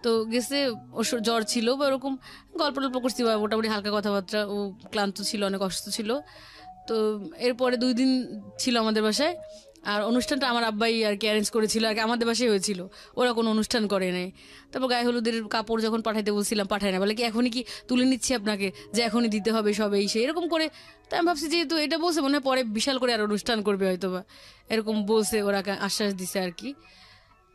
তো গেছে, ওর জ্বর ছিল বা ওরকম, গল্প টল্প করছি বা মোটামুটি হালকা কথাবার্তা, ও ক্লান্ত ছিল, অনেক অসুস্থ ছিল। তো এরপরে 2 দিন ছিল আমাদের বাসায়। আর অনুষ্ঠানটা আমার আব্বাই আর কি অ্যারেঞ্জ করেছিল আর কি, আমাদের বাসায় হয়েছিল, ওরা কোনো অনুষ্ঠান করে নাই। তারপর গায়ে হলুদের কাপড় যখন পাঠাইতে বলছিলাম পাঠায় না, বলে কি এখনই কি তুলে নিচ্ছি আপনাকে, যে এখনই দিতে হবে সব এই সে এরকম করে। তাই আমি ভাবছি যেহেতু এটা বলছে মনে হয় পরে বিশাল করে আর অনুষ্ঠান করবে হয়তো বা, এরকম বলছে ওরা, আশ্বাস দিছে আর কি।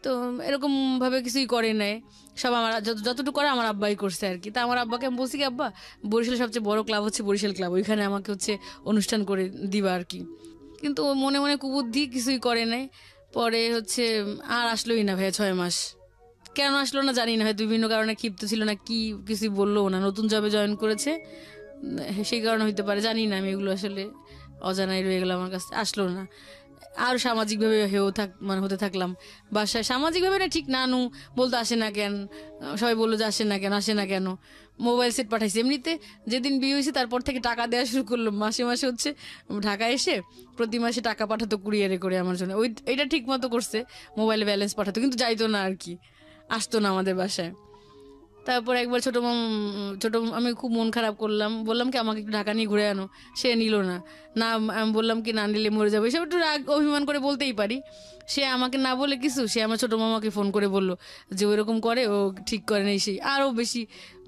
তো এরকম ভাবে কিছুই করে নাই, সব আমার যতটুকু করে আমার আব্বাই করছে আর কি। তা আমার আব্বাকে আমি বলছি কি আব্বা, বরিশালের সবচেয়ে বড় ক্লাব হচ্ছে বরিশাল ক্লাব, ওইখানে আমাকে হচ্ছে অনুষ্ঠান করে দিবা আর কি। কিন্তু ও মনে মনে কুবুদ্ধি কিছুই করে নাই। পরে হচ্ছে আর আসলোই না ভাইয়া 6 মাস। কেন আসলো না জানি না, হয়তো বিভিন্ন কারণে ক্ষিপ্ত ছিল না কি, কিছুই বললো না, নতুন জবে জয়েন করেছে সেই কারণে হইতে পারে, জানি না আমি, এগুলো আসলে অজানাই রয়ে গেলো আমার কাছে, আসলো না। আর সামাজিকভাবে মানে হতে থাকলাম বাসায়, সামাজিকভাবে না ঠিক নানু বলতে আসে না কেন, সবাই বললো যে আসে না কেন। মোবাইল সেট পাঠাইছে, এমনিতে যেদিন বিয়ে হয়েছে তারপর থেকে টাকা দেওয়া শুরু করলো, মাসে মাসে হচ্ছে ঢাকা এসে প্রতি মাসে টাকা পাঠাতো কুরিয়ারে করে আমার জন্য, এটা ঠিক মতো করছে, মোবাইলে ব্যালেন্স পাঠাতো, কিন্তু যাইতো না আর কি, আসতো না আমাদের বাসায়। তারপর একবার ছোট আমি খুব মন খারাপ করলাম, বললাম কি আমাকে একটু ঢাকা নিয়ে ঘুরে আনো, সে নিল না। আমি বললাম কি না নিলে মরে যাবো, এসব একটু রাগ অভিমান করে বলতেই পারি। সে আমাকে না বলে কিছু, সে আমার ছোট মামাকে ফোন করে বললো যে ওইরকম করে, ও ঠিক করে নেই, সেই আরও বেশি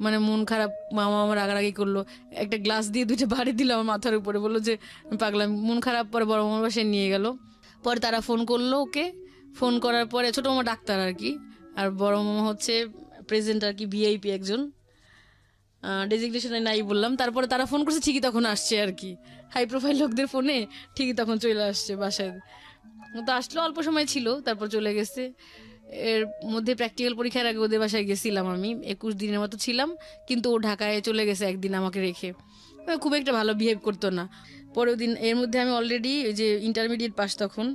মানে মন খারাপ, মামা আমার রাগারাগি করলো, একটা গ্লাস দিয়ে 2টা বাড়ি দিল আমার মাথার উপরে, বললো যে পাগলাম, মন খারাপ। পরে বড় মামার বাসায় নিয়ে গেল, পরে তারা ফোন করলো ওকে, ফোন করার পরে ছোট মামা ডাক্তার আর কি, আর বড় মামা হচ্ছে প্রেজেন্ট আর কি, ভিআইপি একজন, ডেজিগনেশনে নাই বললাম। তারপরে তারা ফোন করছে, ঠিকই তখন আসছে আর কি, হাই প্রোফাইল লোকদের ফোনে ঠিকই তখন চলে আসছে বাসায়। তো আসলো, অল্প সময় ছিল, তারপর চলে গেছে। এর মধ্যে প্র্যাকটিক্যাল পরীক্ষার আগে ওদের বাসায় গেছিলাম আমি, 21 দিনের মতো ছিলাম, কিন্তু ও ঢাকায় চলে গেছে একদিন আমাকে রেখে, খুব একটা ভালো বিহেভ করতো না। পরের দিন এর মধ্যে আমি অলরেডি ওই যে ইন্টারমিডিয়েট পাস, তখন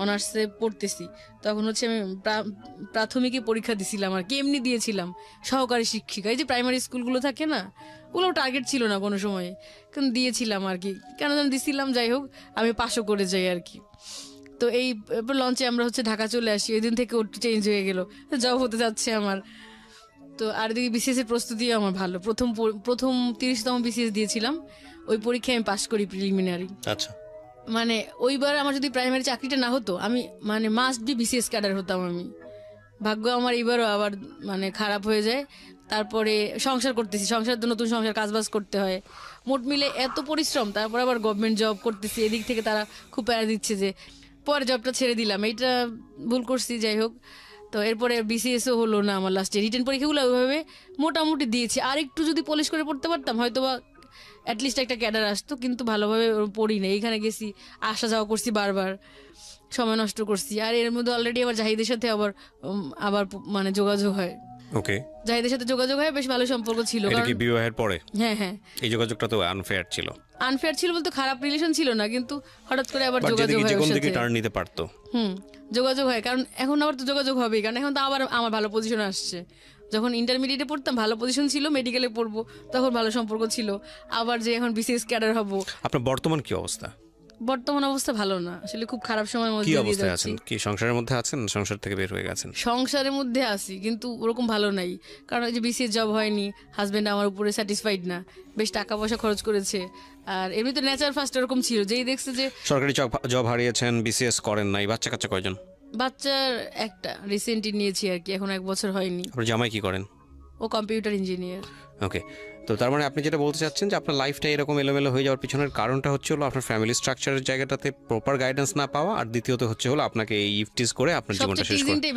অনার্সে পড়তেছি, তখন হচ্ছে আমি প্রাথমিকে পরীক্ষা দিছিলাম আর কি, এমনি দিয়েছিলাম সহকারী শিক্ষিকা, এই যে প্রাইমারি স্কুলগুলো থাকে না, ওগুলো টার্গেট ছিল না কোনো সময়, কিন্তু দিয়েছিলাম আর কি, কেন যেন দিছিলাম, যাই হোক আমি পাশও করে যাই আর কি। তো এই লঞ্চে আমরা হচ্ছে ঢাকা চলে আসি, ওই দিন থেকে ওর চেঞ্জ হয়ে গেল, জব হতে যাচ্ছে আমার। তো আর এদিকে বিসিএস এর প্রস্তুতিও আমার ভালো, প্রথম 30তম বিসিএস দিয়েছিলাম, ওই পরীক্ষায় আমি পাশ করি প্রিলিমিনারি। আচ্ছা, মানে ওইবার আমার যদি প্রাইমারি চাকরিটা না হতো, আমি মানে মাস্ট বি বিসিএস ক্যাডার হতাম আমি। ভাগ্য আমার এবারও আবার মানে খারাপ হয়ে যায়। তারপরে সংসার করতেছি, সংসার তো নতুন সংসার, কাজবাজ করতে হয়, মোট মিলে এত পরিশ্রম, তারপর আবার গভর্নমেন্ট জব করতেছি, এদিক থেকে তারা খুব প্যারা দিচ্ছে যে পরে জবটা ছেড়ে দিলাম, এইটা ভুল করছি, যাই হোক। তো এরপরে বিসিএসও হলো না আমার, লাস্টে রিটেন পরীক্ষাগুলো ওইভাবে মোটামুটি দিয়েছি, আর একটু যদি পলিশ করে পড়তে পারতাম হয়তো বা অ্যাটলিস্ট একটা ক্যাডার আসতো, কিন্তু ভালোভাবে পড়ি না, এইখানে গেছি আসা যাওয়া করছি বারবার, সময় নষ্ট করছি। আর এর মধ্যে অলরেডি আবার জাহিদের সাথে আবার মানে যোগাযোগ হয়, ওকে, জাহিদের সাথে যোগাযোগ হয়, বেশ ভালো সম্পর্ক ছিল। এটা কি বিবাহের পরে? হ্যাঁ হ্যাঁ, এই যোগাযোগটা তো আনফেয়ার ছিল। আনফেয়ার ছিল বলতে খারাপ রিলেশন ছিল না, কিন্তু হঠাৎ করে আবার যোগাযোগ হয়, কোন দিকে টার্ন নিতে পারতো। যোগাযোগ হয়, কারণ এখন আবার তো যোগাযোগ হবেই, কারণ এখন তো আবার আমার ভালো পজিশন আসছে। যখন ইন্টারমিডিয়েটে পড়তাম ভালো পজিশন ছিল, মেডিকেলে পড়বো তখন ভালো সম্পর্ক ছিল, আবার যে এখন বিসিএস ক্যাডার হব। আপনার বর্তমান কি অবস্থা? বর্তমান অবস্থা ভালো না, আসলে খুব খারাপ সময়ের মধ্যে কি দিয়ে অবস্থায় যাচ্ছি। আছেন? কি সংসারের মধ্যে আছেন? সংসার থেকে বের হয়ে গেছেন? সংসারের মধ্যে আছি, কিন্তু ওরকম ভালো নাই, কারণ ওই যে বিসিএস জব হয়নি, হাজবেন্ড আমার উপরে স্যাটিসফাইড না, বেশ টাকা পয়সা খরচ করেছে, আর এমনি তো নেচার ফার্স্ট এরকম ছিল, যেই দেখছে যে সরকারি জব হারিয়েছেন, বিসিএস করেন নাই, বাচ্চা কাচ্চা কয়জন? বাচ্চার একটা রিসেন্টলি নিয়েছি আর কি, এখন 1 বছর হয়নি। আপনার জামাই কি করেন? ও কম্পিউটার ইঞ্জিনিয়ার। ওকে, তো তার মানে আপনি যেটা বলতে চাচ্ছেন যে আপনার লাইফটা এরকম এলোমেলো হয়ে যাওয়ার পিছনের কারণটা হচ্ছে হলো আপনার ফ্যামিলি স্ট্রাকচারের জায়গাটাতে প্রপার গাইডেন্স না পাওয়া, আর দ্বিতীয়ত হচ্ছে হলো আপনাকে এই ইফটিস করে আপনার জীবনটা শেষ করা। সবচেয়ে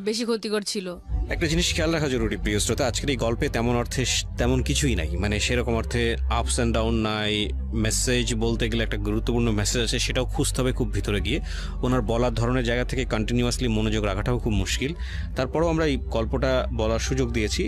বেশি ক্ষতিকর ছিল। একটা জিনিস খেয়াল রাখা জরুরি প্রিয় শ্রোতা, আজকের এই গল্পে তেমন অর্থে তেমন কিছুই নাই, মানে সেরকম অর্থে আপস অ্যান্ড ডাউন নাই, মেসেজ বলতে গেলে একটা গুরুত্বপূর্ণ মেসেজ আছে, সেটাও খুঁজতে হবে খুব ভিতরে গিয়ে, ওনার বলার ধরনের জায়গা থেকে কন্টিনিউয়াসলি মনোযোগ রাখাটাও খুব মুশকিল। তারপরেও আমরা এই গল্পটা বলার সুযোগ দিয়েছি।